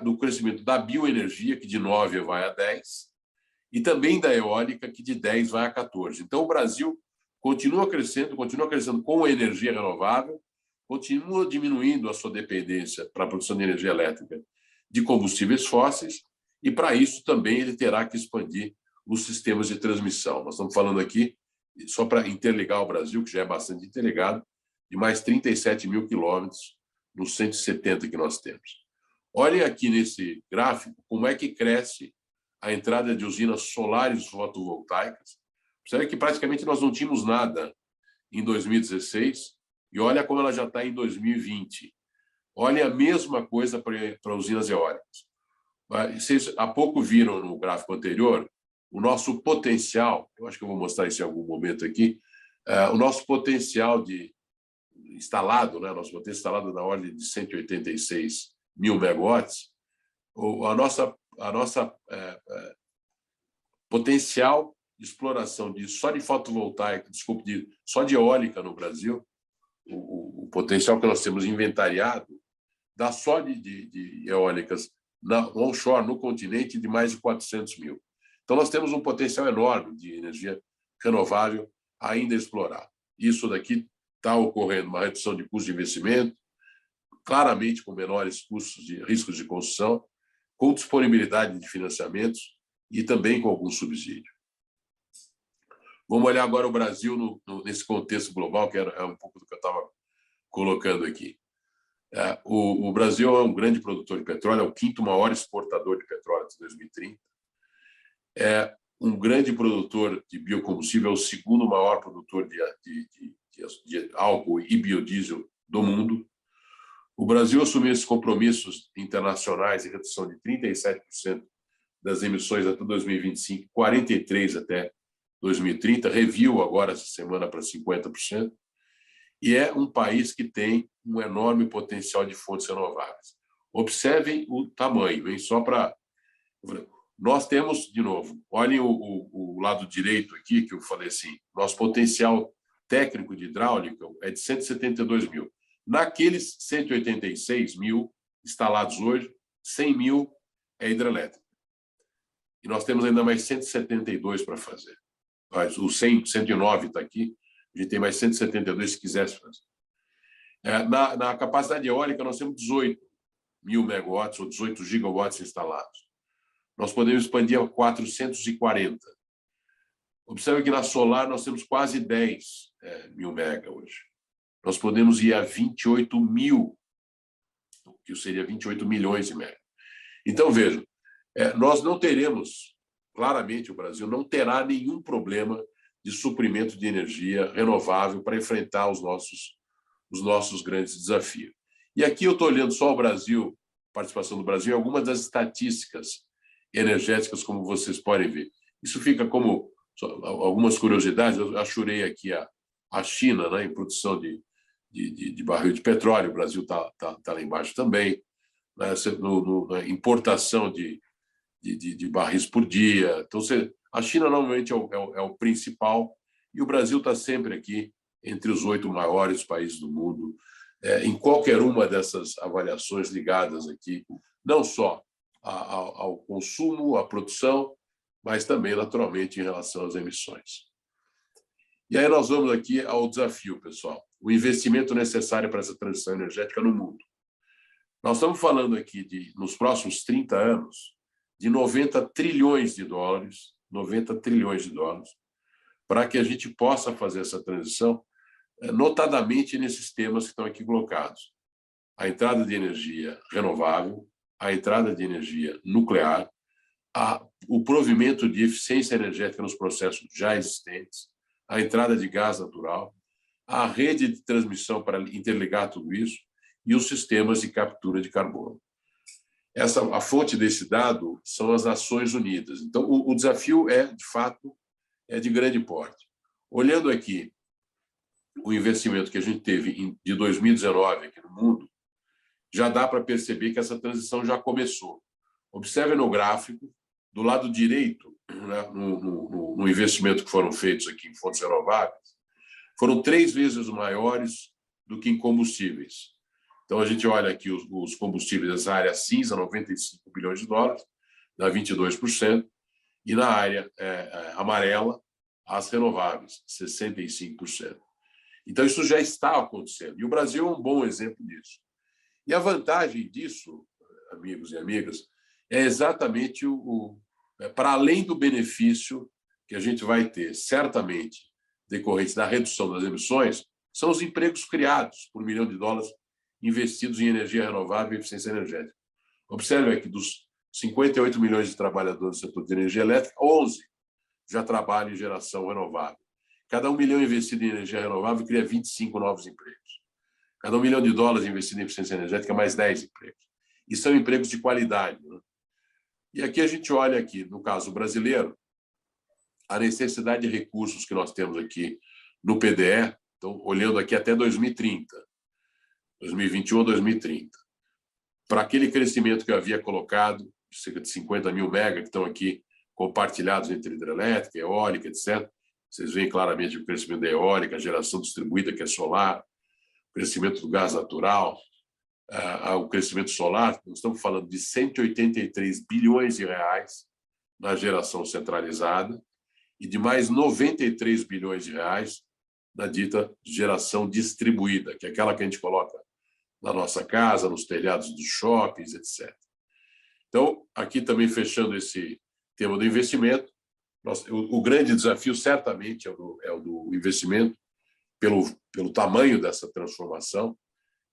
do crescimento da bioenergia, que de 9% vai a 10%, e também da eólica, que de 10% vai a 14%. Então, o Brasil continua crescendo com a energia renovável, continua diminuindo a sua dependência para a produção de energia elétrica de combustíveis fósseis, e para isso também ele terá que expandir os sistemas de transmissão. Nós estamos falando aqui, só para interligar o Brasil, que já é bastante interligado, de mais 37 mil quilômetros nos 170 que nós temos. Olhem aqui nesse gráfico como é que cresce a entrada de usinas solares fotovoltaicas. Percebe que praticamente nós não tínhamos nada em 2016, e olha como ela já está em 2020. Olha a mesma coisa para usinas eólicas. Vocês há pouco viram no gráfico anterior o nosso potencial, eu acho que eu vou mostrar isso em algum momento aqui, o nosso potencial instalado, né, nosso potencial instalado na ordem de 186 mil megawatts, a nossa potencial de exploração só de fotovoltaica, só de eólica no Brasil, o potencial que nós temos inventariado, dá só de eólicas onshore no continente de mais de 400 mil. Então, nós temos um potencial enorme de energia renovável ainda a explorar. Isso daqui está ocorrendo uma redução de custo de investimento, claramente com menores custos de riscos de construção, com disponibilidade de financiamentos e também com algum subsídio. Vamos olhar agora o Brasil nesse contexto global, que é um pouco do que eu estava colocando aqui. O Brasil é um grande produtor de petróleo, é o quinto maior exportador de petróleo de 2030. É um grande produtor de biocombustível, é o segundo maior produtor de álcool e biodiesel do mundo. O Brasil assumiu esses compromissos internacionais de redução de 37% das emissões até 2025, 43% até 2030, reviu agora essa semana para 50%, e é um país que tem um enorme potencial de fontes renováveis. Observem o tamanho, hein? Só para... Nós temos, de novo, olhem o lado direito aqui, que eu falei assim, nosso potencial técnico de hidráulica é de 172 mil. Naqueles 186 mil instalados hoje, 100 mil é hidrelétrica. E nós temos ainda mais 172 para fazer. Mas o 109 está aqui, a gente tem mais 172 se quisesse fazer. Na capacidade eólica, nós temos 18 mil megawatts ou 18 gigawatts instalados. Nós podemos expandir a 440. Observe que na solar nós temos quase 10 mil mega hoje. Nós podemos ir a 28 mil, que seria 28 milhões de mega. Então, vejam, nós não teremos, claramente o Brasil não terá nenhum problema de suprimento de energia renovável para enfrentar os nossos grandes desafios. E aqui eu estou olhando só o Brasil, participação do Brasil, em algumas das estatísticas energéticas, como vocês podem ver. Isso fica como algumas curiosidades. Eu achurei aqui a China, né, em produção de barril de petróleo, o Brasil está lá embaixo também, né, na importação de barris por dia. Então, a China normalmente é o principal, e o Brasil está sempre aqui entre os 8 maiores países do mundo, em qualquer uma dessas avaliações ligadas aqui, não só ao consumo, à produção, mas também, naturalmente, em relação às emissões. E aí nós vamos aqui ao desafio, pessoal, o investimento necessário para essa transição energética no mundo. Nós estamos falando aqui nos próximos 30 anos, de 90 trilhões de dólares, para que a gente possa fazer essa transição, notadamente nesses temas que estão aqui colocados. A entrada de energia renovável, a entrada de energia nuclear, o provimento de eficiência energética nos processos já existentes, a entrada de gás natural, a rede de transmissão para interligar tudo isso e os sistemas de captura de carbono. A fonte desse dado são as Nações Unidas. Então, o desafio de fato, de grande porte. Olhando aqui o investimento que a gente teve de 2019 aqui no mundo, já dá para perceber que essa transição já começou. Observe no gráfico, do lado direito, né, no investimento que foram feitos aqui em fontes renováveis, foram 3 vezes maiores do que em combustíveis. Então, a gente olha aqui os combustíveis dessa área cinza, 95 bilhões de dólares, dá 22%, e na área amarela, as renováveis, 65%. Então, isso já está acontecendo. E o Brasil é um bom exemplo disso. E a vantagem disso, amigos e amigas, é exatamente para além do benefício que a gente vai ter, certamente, decorrente da redução das emissões, são os empregos criados por $1 milhão investidos em energia renovável e eficiência energética. Observe aqui, dos 58 milhões de trabalhadores do setor de energia elétrica, 11 já trabalham em geração renovável. Cada $1 milhão investido em energia renovável cria 25 novos empregos. Cada $1 milhão investido em eficiência energética, mais 10 empregos. E são empregos de qualidade, né? E aqui a gente olha aqui, no caso brasileiro, a necessidade de recursos que nós temos aqui no PDE, então, olhando aqui até 2030, 2021 a 2030, para aquele crescimento que eu havia colocado, cerca de 50 mil mega, que estão aqui compartilhados entre hidrelétrica, eólica, etc. Vocês veem claramente o crescimento da eólica, a geração distribuída, que é solar, o crescimento do gás natural, o crescimento solar. Nós estamos falando de 183 bilhões de reais na geração centralizada e de mais 93 bilhões de reais na dita geração distribuída, que é aquela que a gente coloca na nossa casa, nos telhados dos shoppings, etc. Então, aqui também fechando esse tema do investimento, o grande desafio certamente é o do investimento, pelo tamanho dessa transformação,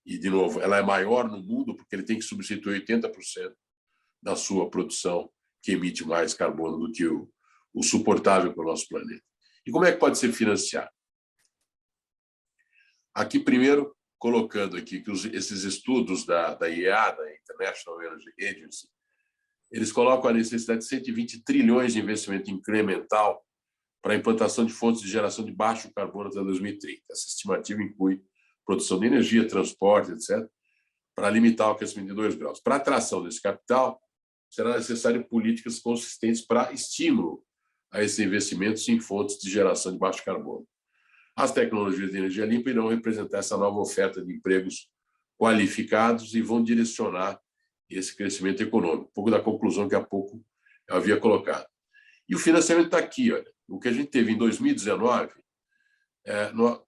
e, de novo, ela é maior no mundo porque ele tem que substituir 80% da sua produção que emite mais carbono do que o suportável para o nosso planeta. E como é que pode ser financiado? Aqui, primeiro, colocando aqui que esses estudos da IEA, da International Energy Agency, eles colocam a necessidade de 120 trilhões de investimento incremental para a implantação de fontes de geração de baixo carbono até 2030. Essa estimativa inclui produção de energia, transporte, etc., para limitar o aquecimento de 2 graus. Para a atração desse capital, será necessário políticas consistentes para estímulo a esses investimentos em fontes de geração de baixo carbono. As tecnologias de energia limpa irão representar essa nova oferta de empregos qualificados e vão direcionar esse crescimento econômico. Um pouco da conclusão que há pouco eu havia colocado. E o financiamento está aqui. Olha. O que a gente teve em 2019,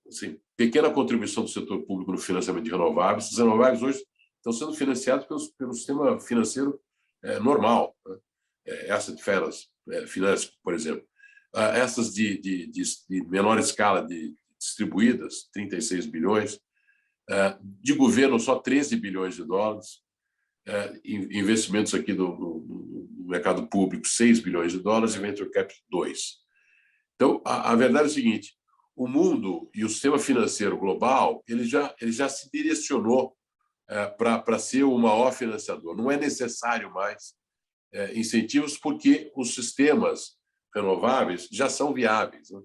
assim, pequena contribuição do setor público no financiamento de renováveis. As renováveis hoje estão sendo financiadas pelo sistema financeiro normal, né? Asset finance, por exemplo. Essas de menor escala, distribuídas, 36 bilhões, de governo só 13 bilhões de dólares, investimentos aqui no mercado público 6 bilhões de dólares e venture capital 2. Então, a verdade é o seguinte, o mundo e o sistema financeiro global ele já se direcionou para ser o maior financiador. Não é necessário mais incentivos porque os sistemas renováveis já são viáveis, né?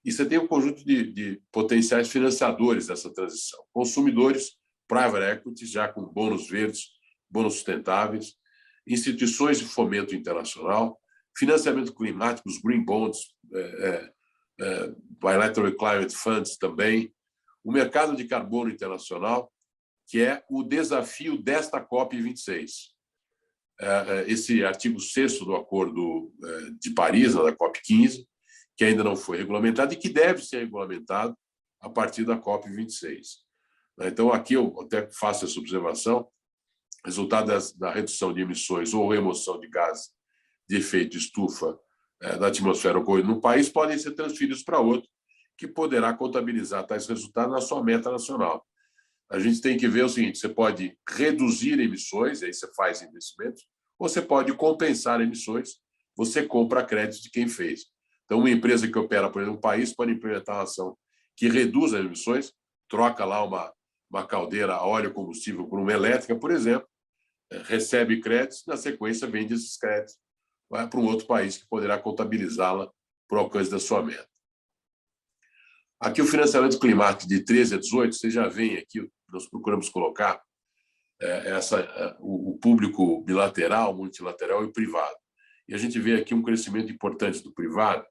E você tem um conjunto de potenciais financiadores dessa transição. Consumidores, private equity, já com bônus verdes, bônus sustentáveis, instituições de fomento internacional, financiamento climático, os green bonds, bilateral climate funds também, o mercado de carbono internacional, que é o desafio desta COP26. Esse artigo 6º do Acordo de Paris, da COP15, que ainda não foi regulamentado e que deve ser regulamentado a partir da COP26. Então, aqui eu até faço essa observação, resultado da redução de emissões ou remoção de gases de efeito estufa da atmosfera ocorrida no país podem ser transferidos para outro, que poderá contabilizar tais resultados na sua meta nacional. A gente tem que ver o seguinte, você pode reduzir emissões, aí você faz investimentos, ou você pode compensar emissões, você compra créditos de quem fez. Então, uma empresa que opera, por exemplo, no país pode implementar uma ação que reduz as emissões, troca lá uma caldeira a óleo combustível por uma elétrica, por exemplo, recebe créditos, na sequência vende esses créditos para um outro país que poderá contabilizá-la para o alcance da sua meta. Aqui o financiamento climático de 13 a 18, você já vem aqui, nós procuramos colocar o público bilateral, multilateral e privado. E a gente vê aqui um crescimento importante do privado,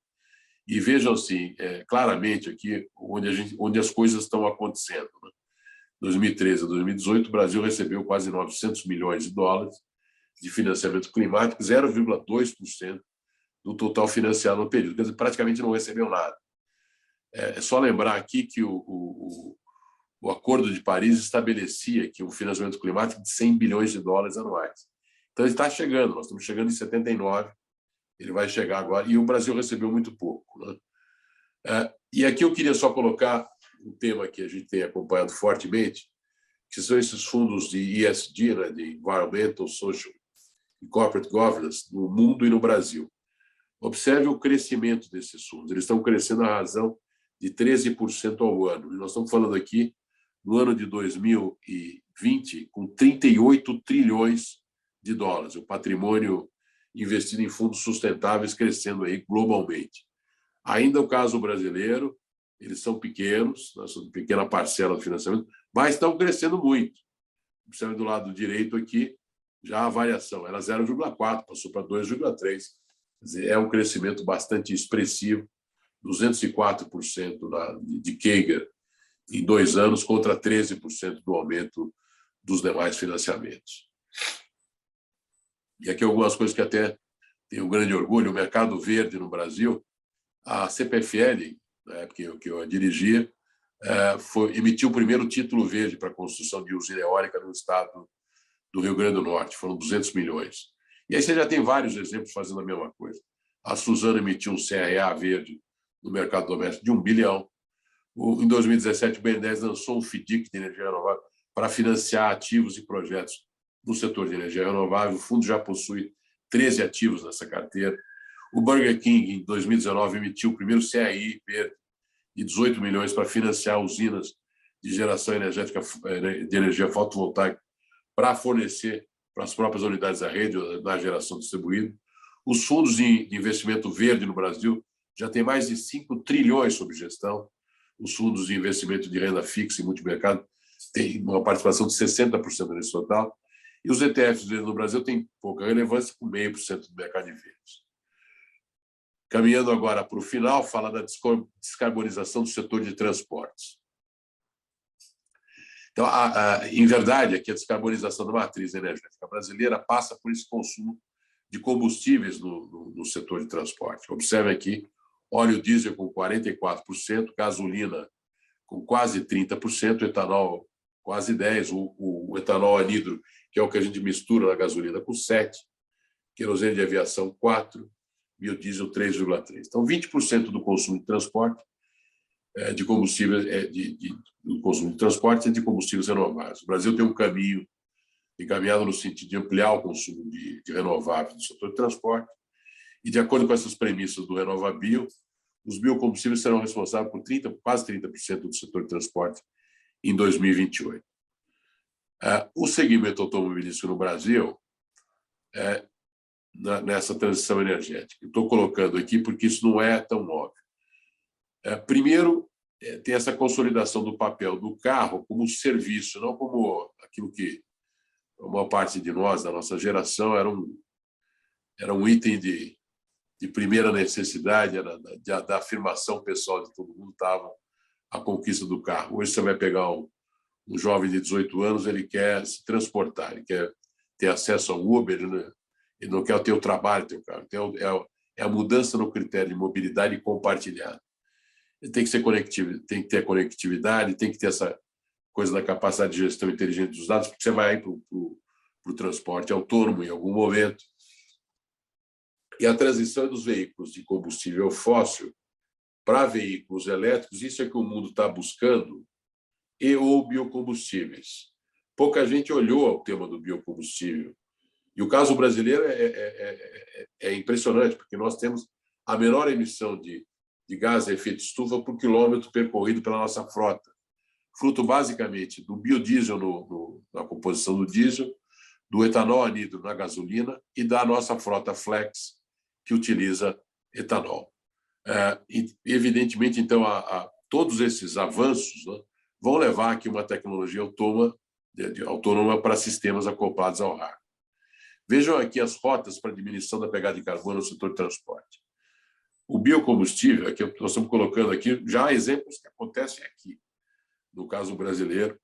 e vejam assim, claramente aqui onde as coisas estão acontecendo. Né? 2013 a 2018, o Brasil recebeu quase 900 milhões de dólares de financiamento climático, 0,2% do total financiado no período. Quer dizer, praticamente não recebeu nada. É só lembrar aqui que o Acordo de Paris estabelecia aqui um financiamento climático de 100 bilhões de dólares anuais. Então, ele está chegando, nós estamos chegando em 79, ele vai chegar agora, e o Brasil recebeu muito pouco. Né? E aqui eu queria só colocar um tema que a gente tem acompanhado fortemente, que são esses fundos de ESG, né, de Environmental, Social e Corporate Governance, no mundo e no Brasil. Observe o crescimento desses fundos. Eles estão crescendo à razão de 13% ao ano. E nós estamos falando aqui, no ano de 2020, com 38 trilhões de dólares. O patrimônio investindo em fundos sustentáveis, crescendo aí globalmente. Ainda o caso brasileiro, eles são pequenos, são pequena parcela do financiamento, mas estão crescendo muito. Observe do lado direito aqui, já a variação era 0,4, passou para 2,3. Quer dizer, é um crescimento bastante expressivo, 204% de CAGR em 2 anos, contra 13% do aumento dos demais financiamentos. E aqui algumas coisas que até tenho um grande orgulho. O mercado verde no Brasil, a CPFL, na época que eu a dirigia, emitiu o primeiro título verde para a construção de usina eólica no estado do Rio Grande do Norte, foram 200 milhões. E aí você já tem vários exemplos fazendo a mesma coisa. A Suzano emitiu um CRA verde no mercado doméstico de 1 bilhão. Em 2017, o BNDES lançou um FDIC de energia renovável para financiar ativos e projetos no setor de energia renovável. O fundo já possui 13 ativos nessa carteira. O Burger King, em 2019, emitiu o primeiro CRI verde de 18 milhões para financiar usinas de geração energética de energia fotovoltaica para fornecer para as próprias unidades da rede, na geração distribuída. Os fundos de investimento verde no Brasil já têm mais de 5 trilhões sob gestão. Os fundos de investimento de renda fixa e multimercado têm uma participação de 60% nesse total. E os ETFs no Brasil têm pouca relevância, com 0,5% do mercado de verdes. Caminhando agora para o final, fala da descarbonização do setor de transportes. Então, em verdade, aqui a descarbonização da matriz energética brasileira passa por esse consumo de combustíveis no setor de transporte. Observe aqui, óleo diesel com 44%, gasolina com quase 30%, etanol quase 10%, o etanol anidro, que é o que a gente mistura na gasolina, com 7%, querosene de aviação 4%, biodiesel 3,3%. Então, 20% do consumo de transporte de combustíveis do consumo de transporte é de combustíveis renováveis. O Brasil tem um caminho encaminhado no sentido de ampliar o consumo de renováveis no setor de transporte, e, de acordo com essas premissas do RenovaBio, os biocombustíveis serão responsáveis por quase 30% do setor de transporte em 2028. O segmento automobilístico no Brasil, nessa transição energética, estou colocando aqui porque isso não é tão óbvio. Primeiro, tem essa consolidação do papel do carro como serviço, não como aquilo que uma parte de nós, da nossa geração, era um item de primeira necessidade, da afirmação pessoal de todo mundo, estava a conquista do carro. Hoje você vai pegar um jovem de 18 anos, ele quer se transportar, ele quer ter acesso ao Uber, né? Ele não quer ter o trabalho, ter o carro. Então, é a mudança no critério de mobilidade compartilhada. Ele tem que ser conectivo, tem que ter conectividade, tem que ter essa coisa da capacidade de gestão inteligente dos dados, porque você vai para o transporte autônomo em algum momento. E a transição dos veículos de combustível fóssil para veículos elétricos, isso é que o mundo está buscando, ou biocombustíveis. Pouca gente olhou ao tema do biocombustível. E o caso brasileiro é impressionante, porque nós temos a menor emissão de gás de efeito estufa por quilômetro percorrido pela nossa frota, fruto basicamente do biodiesel na composição do diesel, do etanol anidro na gasolina e da nossa frota flex, que utiliza etanol. E, evidentemente, então, todos esses avanços, né, vão levar aqui uma tecnologia autônoma para sistemas acoplados ao ar. Vejam aqui as rotas para diminuição da pegada de carbono no setor de transporte. O biocombustível, aqui nós estamos colocando aqui já exemplos que acontecem aqui, no caso brasileiro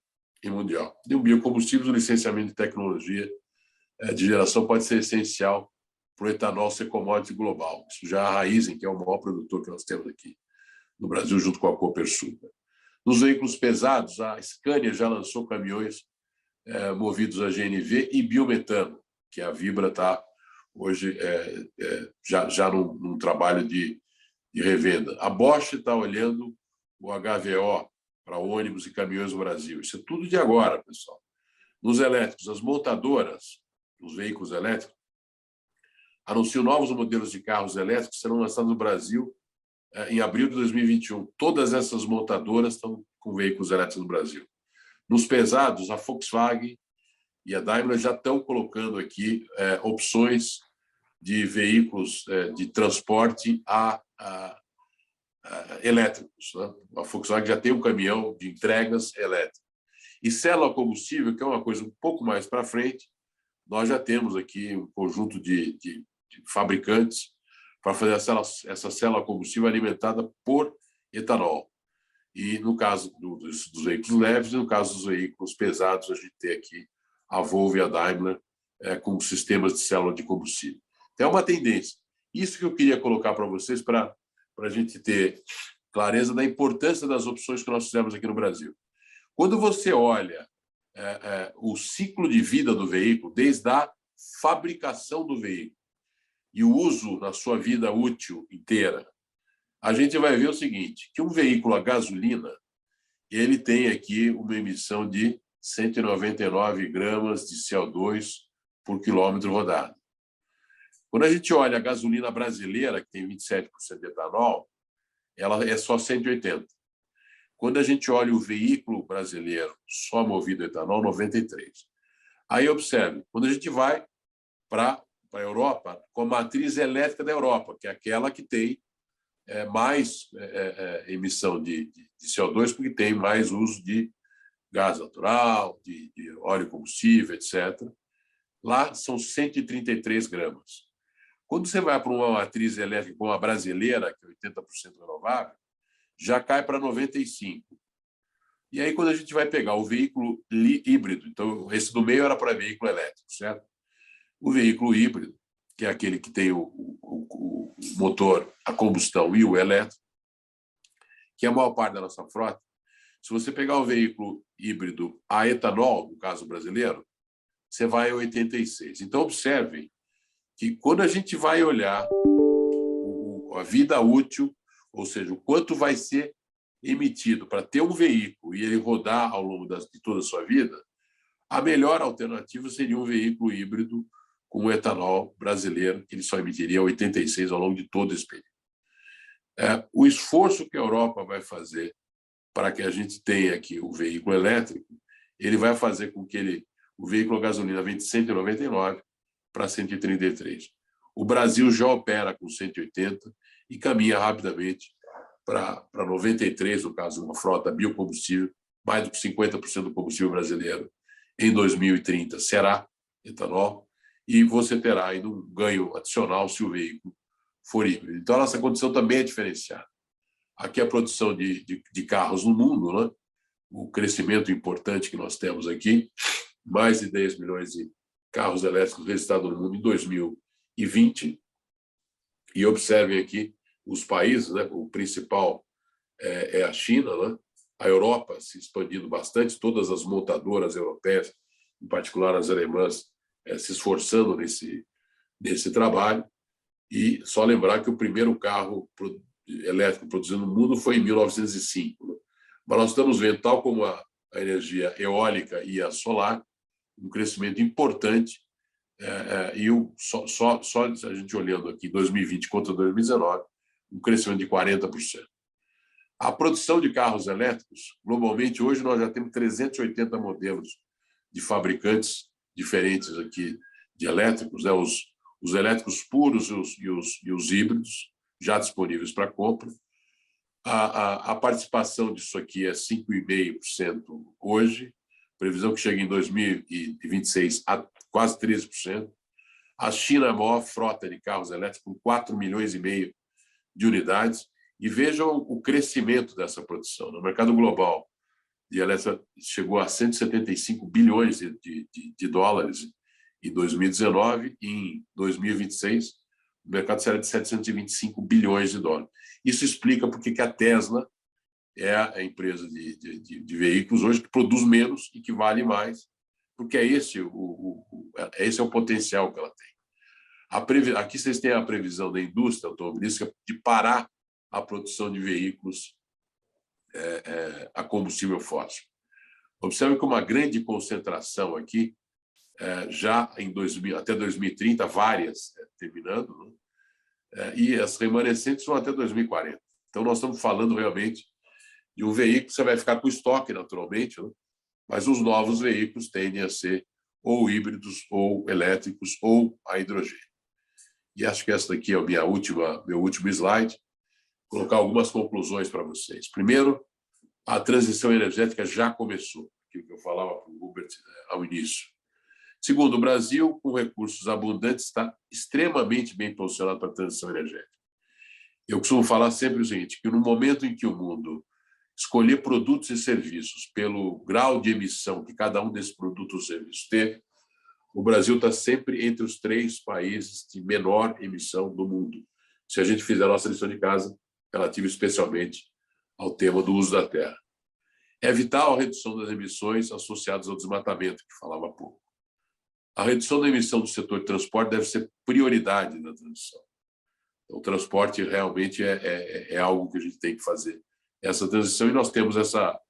e mundial. E o biocombustível, o licenciamento de tecnologia de geração pode ser essencial para o etanol ser commodity global. Isso já a Raízen, que é o maior produtor que nós temos aqui no Brasil, junto com a Copersucar. Nos veículos pesados, a Scania já lançou caminhões movidos a GNV e biometano, que a Vibra está hoje já num trabalho de revenda. A Bosch está olhando o HVO para ônibus e caminhões no Brasil. Isso é tudo de agora, pessoal. Nos elétricos, as montadoras, os veículos elétricos, anunciam novos modelos de carros elétricos que serão lançados no Brasil em abril de 2021. Todas essas montadoras estão com veículos elétricos no Brasil. Nos pesados, a Volkswagen e a Daimler já estão colocando aqui opções de veículos de transporte elétricos, né? A Volkswagen já tem um caminhão de entregas elétricas. E célula combustível, que é uma coisa um pouco mais para frente, nós já temos aqui um conjunto de fabricantes para fazer essa célula combustível alimentada por etanol. E no caso dos veículos leves, e no caso dos veículos pesados, a gente tem aqui a Volvo e a Daimler com sistemas de célula de combustível. Então, é uma tendência. Isso que eu queria colocar para vocês, para a gente ter clareza da importância das opções que nós fizemos aqui no Brasil. Quando você olha o ciclo de vida do veículo, desde a fabricação do veículo e o uso na sua vida útil inteira, a gente vai ver o seguinte, que um veículo a gasolina, ele tem aqui uma emissão de 199 gramas de CO2 por quilômetro rodado. Quando a gente olha a gasolina brasileira, que tem 27% de etanol, ela é só 180. Quando a gente olha o veículo brasileiro só movido a etanol, 93. Aí observe, quando a gente vai para a Europa, com a matriz elétrica da Europa, que é aquela que tem mais emissão de CO2, porque tem mais uso de gás natural, de óleo combustível, etc. Lá são 133 gramas. Quando você vai para uma matriz elétrica como a brasileira, que é 80% renovável, já cai para 95. E aí, quando a gente vai pegar o veículo híbrido, então, esse do meio era para veículo elétrico, certo? O veículo híbrido, que é aquele que tem o motor a combustão e o elétrico, que é a maior parte da nossa frota, se você pegar o veículo híbrido a etanol, no caso brasileiro, você vai a 86. Então, observem que quando a gente vai olhar a vida útil, ou seja, o quanto vai ser emitido para ter um veículo e ele rodar ao longo de toda a sua vida, a melhor alternativa seria um veículo híbrido com etanol brasileiro, que ele só emitiria 86 ao longo de todo esse período. O esforço que a Europa vai fazer para que a gente tenha aqui o veículo elétrico, ele vai fazer com que o veículo a gasolina venha de 199 para 133. O Brasil já opera com 180 e caminha rapidamente para 93, no caso de uma frota biocombustível, mais do que 50% do combustível brasileiro em 2030 será etanol, e você terá ainda um ganho adicional se o veículo for híbrido. Então, a nossa condição também é diferenciada. Aqui a produção de carros no mundo, né? O crescimento importante que nós temos aqui, mais de 10 milhões de carros elétricos registrados no mundo em 2020. E observem aqui os países, né? O principal é a China, né? A Europa se expandindo bastante, todas as montadoras europeias, em particular as alemãs, se esforçando nesse trabalho. E só lembrar que o primeiro carro elétrico produzido no mundo foi em 1905. Né? Mas nós estamos vendo, tal como a energia eólica e a solar, um crescimento importante. E só a gente olhando aqui 2020 contra 2019, um crescimento de 40%. A produção de carros elétricos, globalmente, hoje nós já temos 380 modelos de fabricantes diferentes aqui de elétricos, né? Os elétricos puros e os híbridos já disponíveis para compra. A participação disso aqui é 5,5% hoje, previsão que chegue em 2026 a quase 13%. A China é a maior frota de carros elétricos, com 4,5 milhões de unidades. E vejam o crescimento dessa produção. No mercado global, de elétrica chegou a 175 bilhões de dólares em 2019, e em 2026 o mercado será de 725 bilhões de dólares. Isso explica por que a Tesla é a empresa de veículos hoje que produz menos e que vale mais, porque esse é o potencial que ela tem. Aqui vocês têm a previsão da indústria automobilística de parar a produção de veículos a combustível fóssil. Observe que uma grande concentração aqui, já até 2030, várias terminando, né? E as remanescentes vão até 2040. Então, nós estamos falando realmente de um veículo que você vai ficar com estoque, naturalmente, né? Mas os novos veículos tendem a ser ou híbridos, ou elétricos, ou a hidrogênio. e acho que essa daqui é meu último slide, colocar algumas conclusões para vocês. Primeiro, a transição energética já começou, aquilo que eu falava para o Hubert ao início. Segundo, o Brasil, com recursos abundantes, está extremamente bem posicionado para a transição energética. Eu costumo falar sempre o seguinte, que no momento em que o mundo escolher produtos e serviços pelo grau de emissão que cada um desses produtos ou serviços tem, o Brasil está sempre entre os 3 países de menor emissão do mundo, se a gente fizer a nossa lição de casa, relativa especialmente ao tema do uso da terra. É vital a redução das emissões associadas ao desmatamento, que falava há pouco. A redução da emissão do setor de transporte deve ser prioridade na transição. Então, o transporte realmente é algo que a gente tem que fazer essa transição, e nós temos essa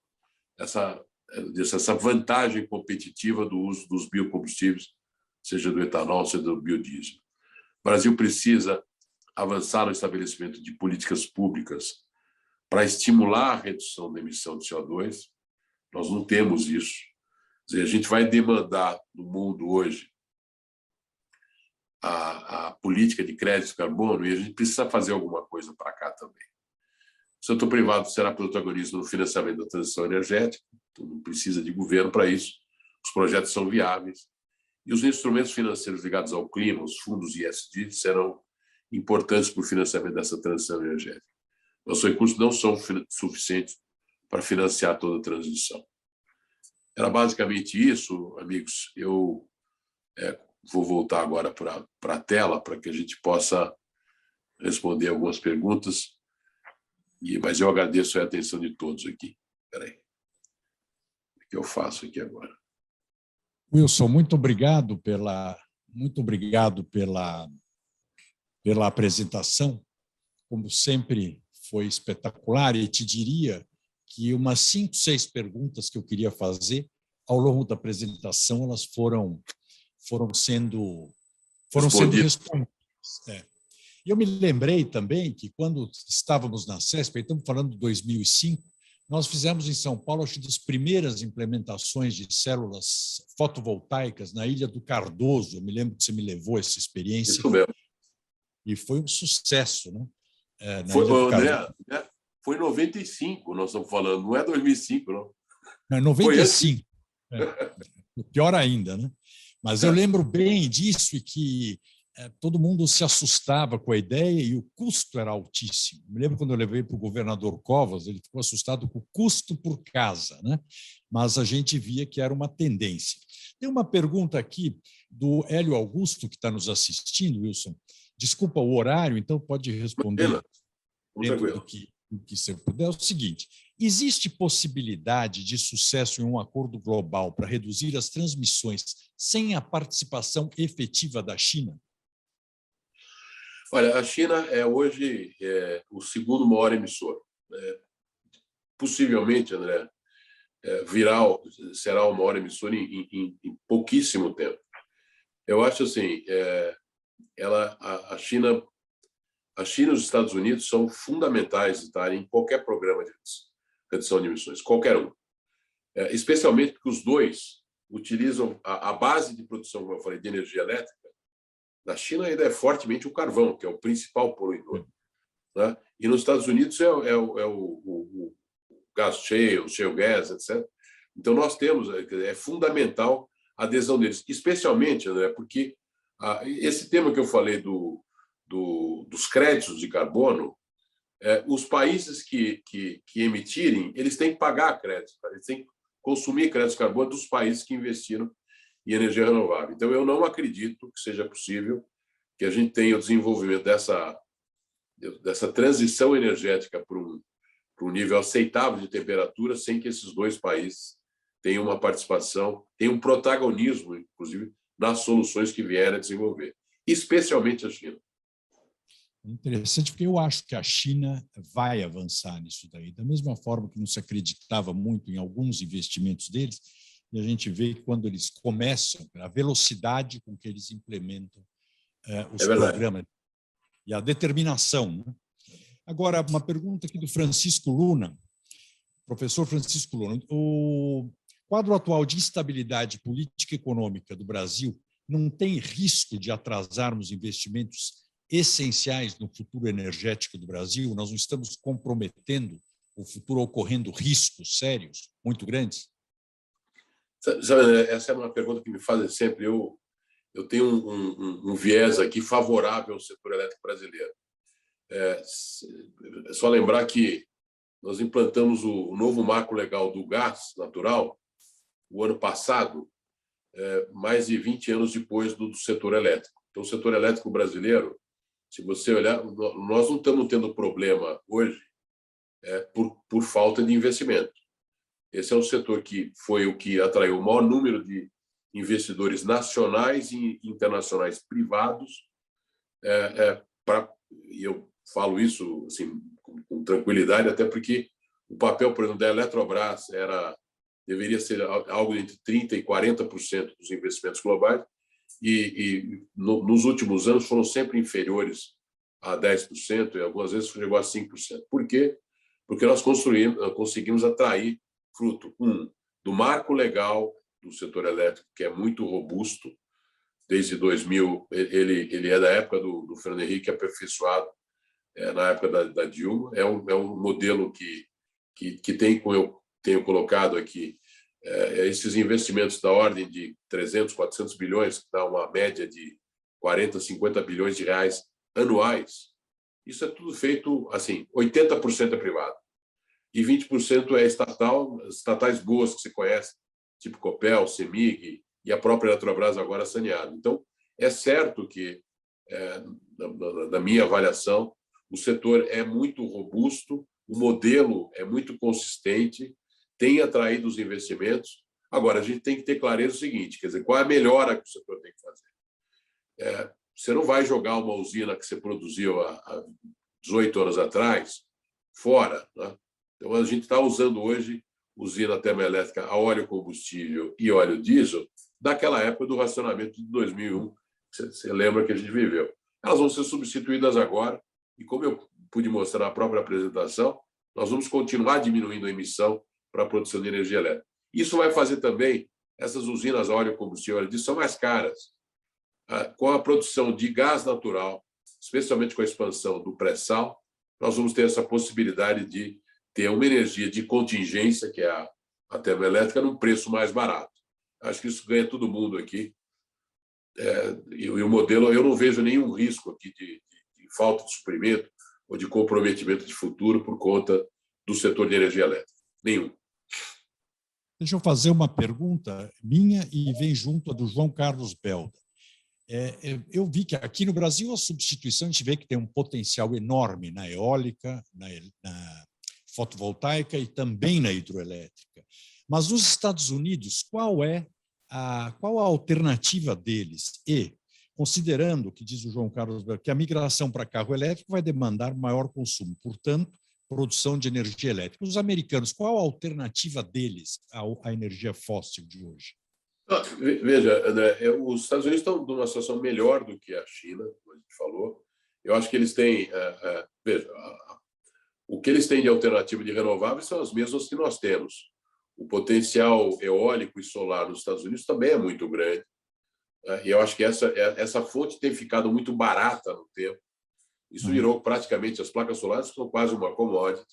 vantagem competitiva do uso dos biocombustíveis, seja do etanol, seja do biodiesel. O Brasil precisa avançar no estabelecimento de políticas públicas para estimular a redução da emissão de CO2. Nós não temos isso. Quer dizer, a gente vai demandar no mundo hoje a política de crédito de carbono, e a gente precisa fazer alguma coisa para cá também. O setor privado será protagonista no financiamento da transição energética, então não precisa de governo para isso, os projetos são viáveis, e os instrumentos financeiros ligados ao clima, os fundos ESG, serão importantes para o financiamento dessa transição energética. Nossos recursos não são suficientes para financiar toda a transição. Era basicamente isso, amigos. Eu vou voltar agora para a tela para que a gente possa responder algumas perguntas, mas eu agradeço a atenção de todos aqui. Espera aí. O que eu faço aqui agora? Wilson, muito obrigado pela apresentação. Como sempre, foi espetacular, e te diria que umas 5, 6 perguntas que eu queria fazer ao longo da apresentação, elas foram sendo respondidas. E eu me lembrei também que, quando estávamos na CESP, estamos falando de 2005, nós fizemos em São Paulo, acho, das primeiras implementações de células fotovoltaicas na Ilha do Cardoso. Eu me lembro que você me levou essa experiência. Isso mesmo. E foi um sucesso, né? André, foi em 95, nós estamos falando, não é 2005, não. Não, 95. Pior ainda, né? Mas eu lembro bem disso, e que todo mundo se assustava com a ideia, e o custo era altíssimo. Me lembro quando eu levei para o governador Covas, ele ficou assustado com o custo por casa, né? Mas a gente via que era uma tendência. Tem uma pergunta aqui do Hélio Augusto, que está nos assistindo, Wilson. Desculpa o horário, então pode responder dentro do que você puder. É o seguinte: existe possibilidade de sucesso em um acordo global para reduzir as transmissões sem a participação efetiva da China? Olha, a China é hoje o segundo maior emissor. Possivelmente, André, será o maior emissor em pouquíssimo tempo. Eu acho assim, a China e os Estados Unidos são fundamentais de estarem em qualquer programa de redução de emissões, qualquer um. Especialmente porque os dois utilizam a base de produção, como eu falei, de energia elétrica. Na China ainda é fortemente o carvão, que é o principal poluidor, né? E nos Estados Unidos é o gás shale, o shale gas, etc. Então, nós temos, é fundamental a adesão deles, especialmente, André, porque esse tema que eu falei dos créditos de carbono, os países que emitirem, eles têm que pagar créditos, eles têm que consumir créditos de carbono dos países que investiram em energia renovável. Então, eu não acredito que seja possível que a gente tenha o desenvolvimento dessa transição energética para um nível aceitável de temperatura sem que esses dois países tenham uma participação, tenham um protagonismo, inclusive, nas soluções que vierem a desenvolver, especialmente a China. Interessante, porque eu acho que a China vai avançar nisso daí, da mesma forma que não se acreditava muito em alguns investimentos deles, e a gente vê que, quando eles começam, a velocidade com que eles implementam os programas e a determinação, né? Agora, uma pergunta aqui do Francisco Luna, professor Francisco Luna. O quadro atual de instabilidade política e econômica do Brasil não tem risco de atrasarmos investimentos essenciais no futuro energético do Brasil? Nós não estamos comprometendo o futuro, ocorrendo riscos sérios, muito grandes? Essa é uma pergunta que me fazem sempre. Eu tenho um viés aqui favorável ao setor elétrico brasileiro. É só lembrar que nós implantamos o novo marco legal do gás natural o ano passado, mais de 20 anos depois do setor elétrico. Então, o setor elétrico brasileiro, se você olhar, nós não estamos tendo problema hoje por falta de investimento. Esse é um setor que foi o que atraiu o maior número de investidores nacionais e internacionais privados. E eu falo isso assim, com tranquilidade, até porque o papel, por exemplo, da Eletrobras deveria ser algo entre 30% e 40% dos investimentos globais, nos últimos anos foram sempre inferiores a 10%, e algumas vezes chegou a 5%. Por quê? Porque nós conseguimos atrair fruto, do marco legal do setor elétrico, que é muito robusto, desde 2000, ele é da época do Fernando Henrique, aperfeiçoado na época da Dilma. É um modelo que tem, como eu tenho colocado aqui, esses investimentos da ordem de 300, 400 bilhões, que dá uma média de 40, 50 bilhões de reais anuais. Isso é tudo feito, assim, 80% é privado e 20% é estatal, estatais boas que você conhece, tipo Copel, Cemig e a própria Eletrobras agora saneada. Então, é certo que, na minha avaliação, o setor é muito robusto, o modelo é muito consistente, tem atraído os investimentos. Agora, a gente tem que ter clareza o seguinte, quer dizer, qual é a melhora que o setor tem que fazer? Você não vai jogar uma usina que você produziu há 18 anos atrás fora, né? Então, a gente está usando hoje usina termoelétrica a óleo combustível e óleo diesel daquela época do racionamento de 2001, você lembra que a gente viveu. Elas vão ser substituídas agora, e como eu pude mostrar na própria apresentação, nós vamos continuar diminuindo a emissão para a produção de energia elétrica. Isso vai fazer também essas usinas a óleo combustível e óleo diesel são mais caras. Com a produção de gás natural, especialmente com a expansão do pré-sal, nós vamos ter essa possibilidade de ter uma energia de contingência, que é a termoelétrica, num preço mais barato. Acho que isso ganha todo mundo aqui. E o modelo, eu não vejo nenhum risco aqui de falta de suprimento ou de comprometimento de futuro por conta do setor de energia elétrica. Nenhum. Deixa eu fazer uma pergunta minha e vem junto a do João Carlos Belda. Eu vi que aqui no Brasil a substituição, a gente vê que tem um potencial enorme na eólica, na fotovoltaica e também na hidroelétrica. Mas nos Estados Unidos, qual a alternativa deles? E, considerando, que diz o João Carlos, que a migração para carro elétrico vai demandar maior consumo, portanto, produção de energia elétrica. Os americanos, qual a alternativa deles à energia fóssil de hoje? Veja, André, os Estados Unidos estão numa situação melhor do que a China, como a gente falou. Eu acho que eles têm... Veja, o que eles têm de alternativa de renováveis são as mesmas que nós temos. O potencial eólico e solar nos Estados Unidos também é muito grande. E eu acho que essa fonte tem ficado muito barata no tempo. Isso virou praticamente, as placas solares são quase uma commodity.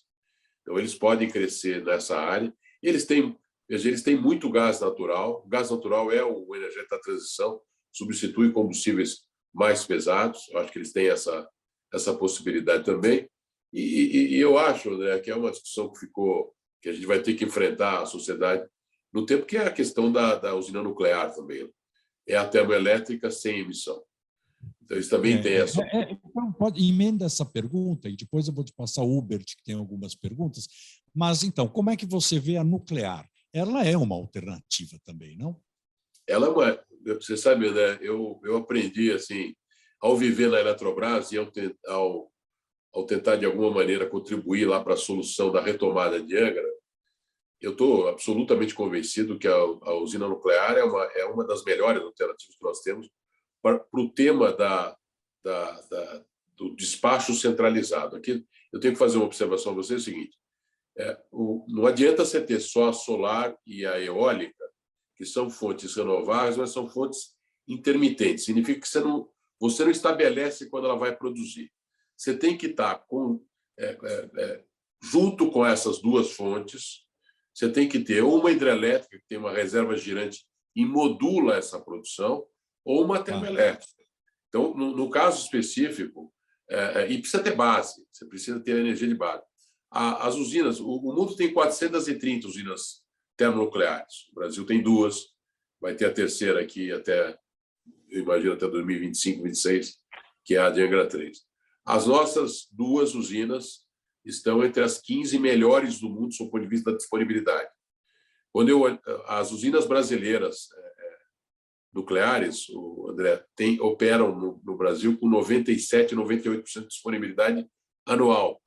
Então, eles podem crescer nessa área. Eles têm muito gás natural. O gás natural é o energético da transição, substitui combustíveis mais pesados. Eu acho que eles têm essa possibilidade também. E eu acho, né, que é uma discussão que a gente vai ter que enfrentar a sociedade no tempo, que é a questão da usina nuclear também. É a termoelétrica sem emissão. Então, eles também têm essa... Então, emenda essa pergunta e depois eu vou te passar o Hubert, que tem algumas perguntas. Mas, então, como é que você vê a nuclear? Ela é uma alternativa também, não? Ela é uma... Você sabe, né, eu aprendi, assim, ao viver na Eletrobras e ao tentar, de alguma maneira, contribuir lá para a solução da retomada de Angra, eu estou absolutamente convencido que a usina nuclear é uma das melhores alternativas que nós temos para o tema do despacho centralizado. Aqui eu tenho que fazer uma observação a você, é o seguinte, não adianta você ter só a solar e a eólica, que são fontes renováveis, mas são fontes intermitentes. Significa que você não estabelece quando ela vai produzir. Você tem que estar junto com essas duas fontes, você tem que ter ou uma hidrelétrica, que tem uma reserva girante e modula essa produção, ou uma termoelétrica. Então, no caso específico, e precisa ter base, você precisa ter energia de base. As usinas, o mundo tem 430 usinas termonucleares. O Brasil tem 2, vai ter a terceira aqui até, eu imagino, até 2025, 2026, que é a de Angra 3. As nossas 2 usinas estão entre as 15 melhores do mundo, do ponto de vista da disponibilidade. As usinas brasileiras nucleares, André, operam no Brasil com 97%, 98% de disponibilidade anual.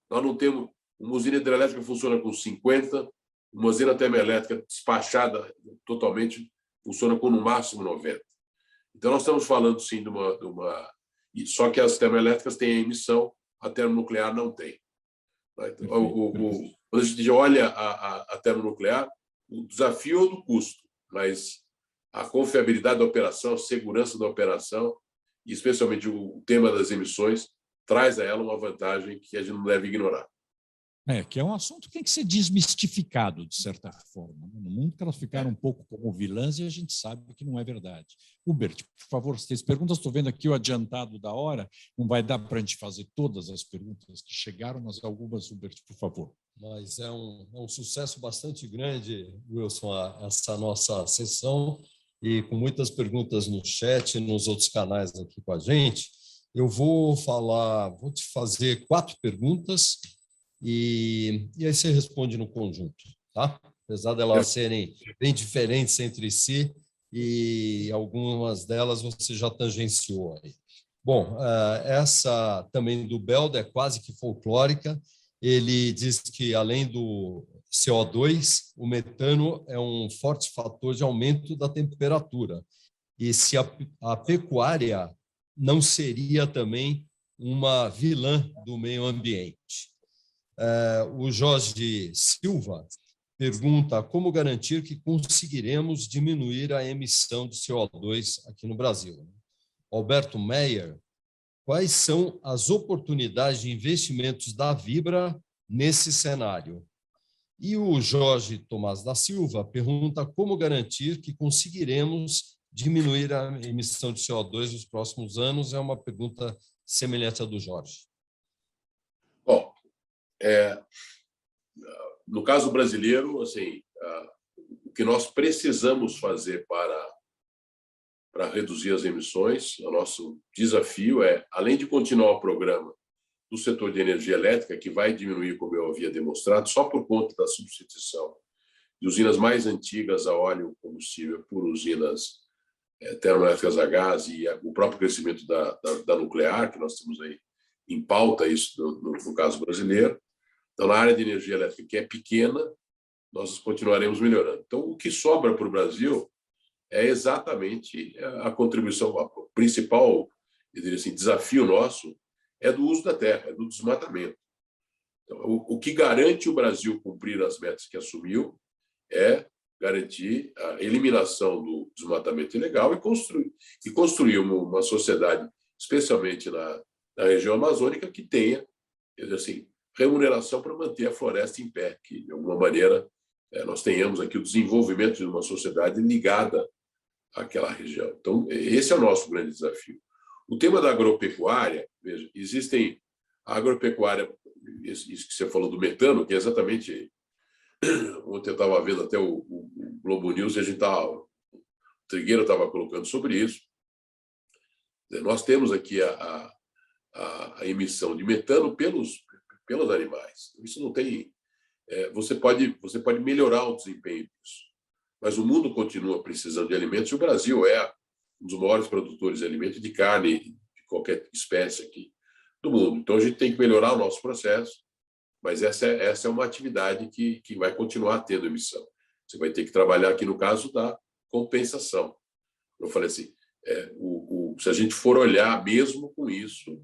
Nós não temos... Uma usina hidrelétrica funciona com 50%, uma usina termoelétrica despachada totalmente funciona com no máximo 90%. Então, nós estamos falando, sim, de uma... Só que as termoelétricas têm emissão, a termonuclear não tem. Então, quando a gente olha a termonuclear, o desafio é o do custo, mas a confiabilidade da operação, a segurança da operação, e especialmente o tema das emissões, traz a ela uma vantagem que a gente não deve ignorar. Que é um assunto que tem que ser desmistificado, de certa forma. No mundo que elas ficaram um pouco como vilãs e a gente sabe que não é verdade. Hubert, por favor, se tem perguntas, estou vendo aqui o adiantado da hora, não vai dar para a gente fazer todas as perguntas que chegaram, mas algumas, Hubert, por favor. Mas é um sucesso bastante grande, Wilson, essa nossa sessão, e com muitas perguntas no chat, nos outros canais aqui com a gente. Eu vou te fazer 4 perguntas, e aí você responde no conjunto, tá? Apesar de elas serem bem diferentes entre si, e algumas delas você já tangenciou aí. Bom, essa também do Belda é quase que folclórica. Ele diz que, além do CO2, o metano é um forte fator de aumento da temperatura. E se a pecuária não seria também uma vilã do meio ambiente. O Jorge Silva pergunta como garantir que conseguiremos diminuir a emissão de CO2 aqui no Brasil. Alberto Meyer, quais são as oportunidades de investimentos da Vibra nesse cenário? E o Jorge Tomás da Silva pergunta como garantir que conseguiremos diminuir a emissão de CO2 nos próximos anos. É uma pergunta semelhante à do Jorge. Bom, no caso brasileiro, assim, o que nós precisamos fazer para reduzir as emissões, o nosso desafio é, além de continuar o programa do setor de energia elétrica, que vai diminuir, como eu havia demonstrado, só por conta da substituição de usinas mais antigas a óleo combustível por usinas termoelétricas a gás e o próprio crescimento da nuclear, que nós temos aí em pauta, isso no caso brasileiro. Então, na área de energia elétrica, que é pequena, nós continuaremos melhorando. Então, o que sobra para o Brasil é exatamente a contribuição, o principal, eu diria assim, desafio nosso é do uso da terra, é do desmatamento. Então, o que garante o Brasil cumprir as metas que assumiu é garantir a eliminação do desmatamento ilegal e construir uma sociedade, especialmente na região amazônica, que tenha, assim, remuneração para manter a floresta em pé, que, de alguma maneira, nós tenhamos aqui o desenvolvimento de uma sociedade ligada àquela região. Então, esse é o nosso grande desafio. O tema da agropecuária, veja, existem a agropecuária, isso que você falou do metano, que é exatamente... Ontem eu estava vendo até o Globo News e o Trigueiro estava colocando sobre isso. Nós temos aqui a emissão de metano pelos animais. Isso não tem... Você pode melhorar o desempenho disso, mas o mundo continua precisando de alimentos e o Brasil é um dos maiores produtores de alimentos de carne de qualquer espécie aqui do mundo. Então, a gente tem que melhorar o nosso processo, mas essa é uma atividade que vai continuar tendo emissão. Você vai ter que trabalhar aqui no caso da compensação. Eu falei assim, se a gente for olhar mesmo com isso,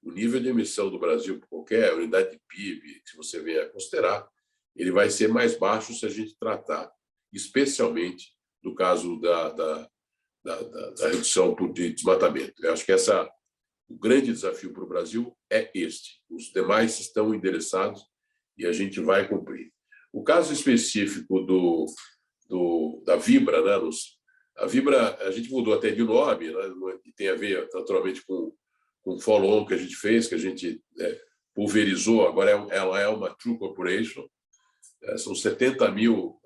o nível de emissão do Brasil, por qualquer unidade de PIB que você venha a considerar, ele vai ser mais baixo se a gente tratar, especialmente no caso da redução de desmatamento. Eu acho que o grande desafio para o Brasil é este. Os demais estão endereçados e a gente vai cumprir. O caso específico da Vibra, né? A Vibra, a gente mudou até de nome, né? E tem a ver, naturalmente, com o follow-on que a gente fez, que a gente pulverizou, agora ela é uma True Corporation. São 70 mil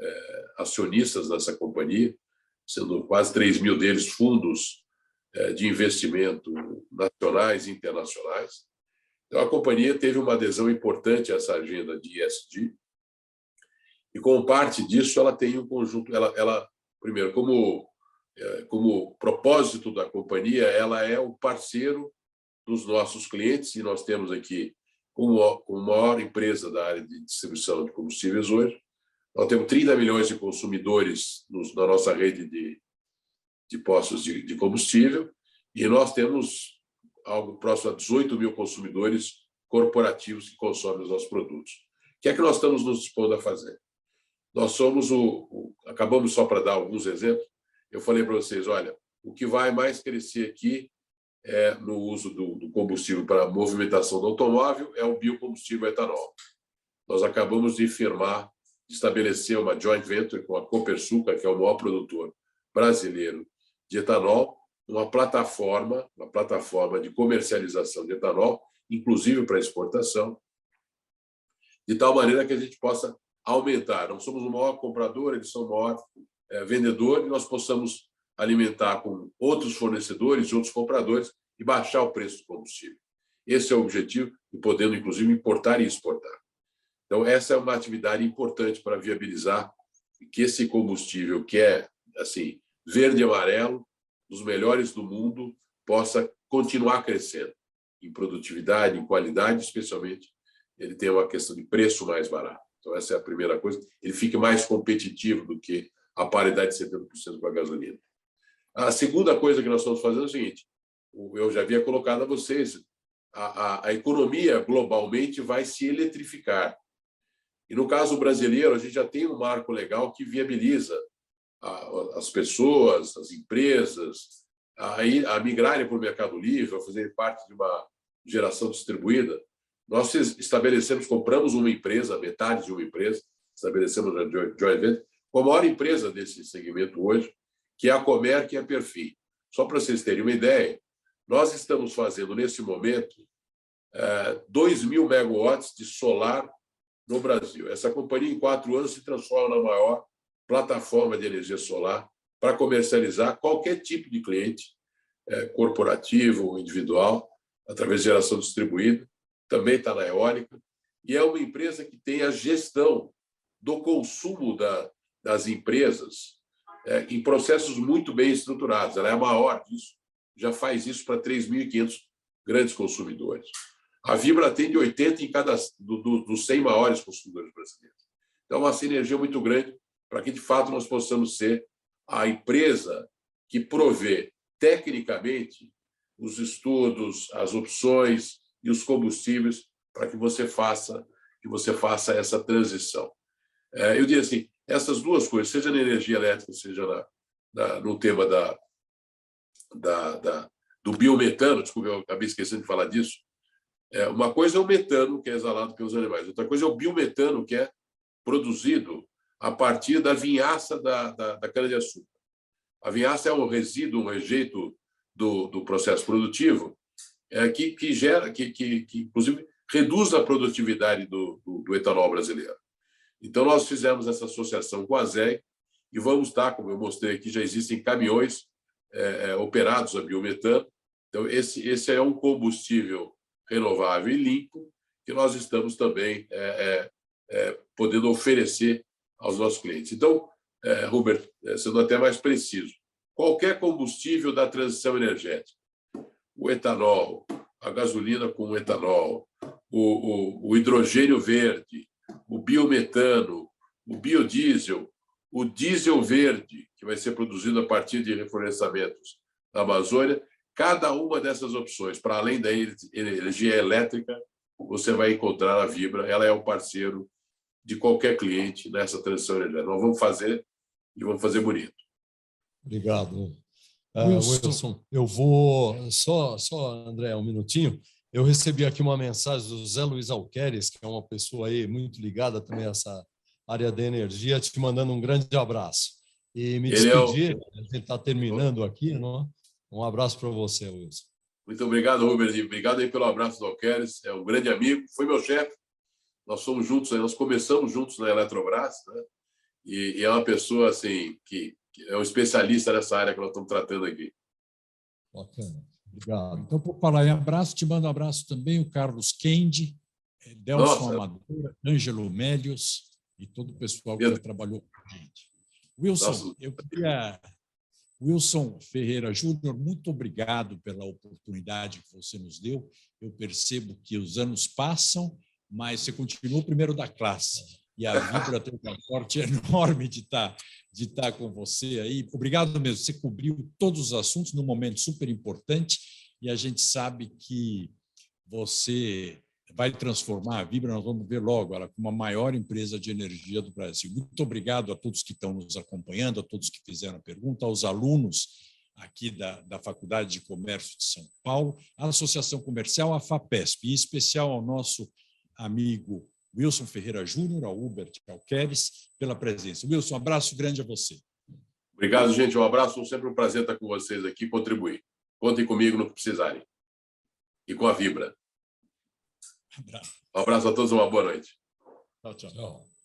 acionistas dessa companhia, sendo quase 3 mil deles fundos de investimento nacionais e internacionais. Então, a companhia teve uma adesão importante a essa agenda de ESG, e como parte disso, ela tem um conjunto, primeiro, como propósito da companhia, ela é o parceiro dos nossos clientes, e nós temos aqui, como maior empresa da área de distribuição de combustíveis hoje, nós temos 30 milhões de consumidores na nossa rede de postos de combustível, e nós temos algo próximo a 18 mil consumidores corporativos que consomem os nossos produtos. O que é que nós estamos nos dispondo a fazer? Nós somos acabamos, só para dar alguns exemplos, eu falei para vocês, olha, o que vai mais crescer aqui no uso do combustível para a movimentação do automóvel é o biocombustível etanol. Nós acabamos de estabelecer uma joint venture com a Copersucar, que é o maior produtor brasileiro de etanol, uma plataforma de comercialização de etanol, inclusive para exportação, de tal maneira que a gente possa aumentar. Não somos o maior comprador, eles são o maior vendedor, e nós possamos alimentar com outros fornecedores e outros compradores e baixar o preço do combustível. Esse é o objetivo, e podendo, inclusive, importar e exportar. Então, essa é uma atividade importante para viabilizar que esse combustível, que é assim, verde e amarelo, dos melhores do mundo, possa continuar crescendo em produtividade, em qualidade, especialmente ele tem uma questão de preço mais barato. Então, essa é a primeira coisa. Ele fica mais competitivo do que a paridade de 70% com a gasolina. A segunda coisa que nós estamos fazendo é o seguinte, eu já havia colocado a vocês, a economia globalmente vai se eletrificar. E, no caso brasileiro, a gente já tem um marco legal que viabiliza as pessoas, as empresas, a migrarem para o Mercado Livre, a fazer parte de uma geração distribuída. Nós compramos uma empresa, metade de uma empresa, estabelecemos a joint venture, com a maior empresa desse segmento hoje, que é a Comerc e a Perfin. Só para vocês terem uma ideia, nós estamos fazendo, nesse momento, 2.000 megawatts de solar no Brasil. Essa companhia, em 4 anos, se transforma na maior plataforma de energia solar para comercializar qualquer tipo de cliente, corporativo ou individual, através de geração distribuída. Também está na eólica, e é uma empresa que tem a gestão do consumo das empresas em processos muito bem estruturados. Ela é a maior disso, já faz isso para 3.500 grandes consumidores. A Vibra atende 80 em cada dos 100 maiores consumidores brasileiros. Então, é uma sinergia muito grande para que, de fato, nós possamos ser a empresa que provê, tecnicamente, os estudos, as opções e os combustíveis para que você faça essa transição. Eu diria assim, essas duas coisas, seja na energia elétrica, seja no tema do biometano, desculpa, eu acabei esquecendo de falar disso. Uma coisa é o metano, que é exalado pelos animais, outra coisa é o biometano, que é produzido a partir da vinhaça da cana-de-açúcar. A vinhaça é um resíduo, um rejeito do processo produtivo, que gera, que inclusive reduz a produtividade do etanol brasileiro. Então, nós fizemos essa associação com a ZEG e vamos estar, como eu mostrei aqui, já existem caminhões operados a biometano. Então, esse é um combustível renovável e limpo que nós estamos também podendo oferecer aos nossos clientes. Então, Hubert, sendo até mais preciso, qualquer combustível da transição energética, o etanol, a gasolina com etanol, o hidrogênio verde, o biometano, o biodiesel, o diesel verde, que vai ser produzido a partir de reflorestamentos na Amazônia, cada uma dessas opções, para além da energia elétrica, você vai encontrar a Vibra, ela é um parceiro de qualquer cliente nessa transição energética. Nós vamos fazer e vamos fazer bonito. Obrigado. Wilson, eu vou... Só, André, um minutinho. Eu recebi aqui uma mensagem do Zé Luiz Alqueres, que é uma pessoa aí muito ligada também a essa área de energia, te mandando um grande abraço. E me despedir, a gente está terminando aqui, não? Um abraço para você, Wilson. Muito obrigado, Rubens. Obrigado aí pelo abraço do Alqueres. É um grande amigo, foi meu chefe. Nós somos juntos, nós começamos juntos na Eletrobras, né? E é uma pessoa assim que é um especialista nessa área que nós estamos tratando aqui. Bacana. Obrigado. Então, por falar em abraço, te mando um abraço também o Carlos Kendi, Delson Amador, Ângelo Mélios e todo o pessoal que já trabalhou com a gente. Wilson, Wilson Ferreira Júnior, muito obrigado pela oportunidade que você nos deu. Eu percebo que os anos passam, mas você continua o primeiro da classe. E a Vibra tem uma sorte enorme de estar com você aí. Obrigado mesmo. Você cobriu todos os assuntos num momento super importante e a gente sabe que você vai transformar a Vibra, nós vamos ver logo, ela como a maior empresa de energia do Brasil. Muito obrigado a todos que estão nos acompanhando, a todos que fizeram a pergunta, aos alunos aqui da Faculdade de Comércio de São Paulo, à Associação Comercial, à FAPESP, em especial ao nosso amigo Wilson Ferreira Júnior, ao Hubert Alqueres, pela presença. Wilson, um abraço grande a você. Obrigado, gente. Um abraço. Sempre um prazer estar com vocês aqui e contribuir. Contem comigo no que precisarem. E com a Vibra. Um abraço a todos, uma boa noite. Tchau, tchau.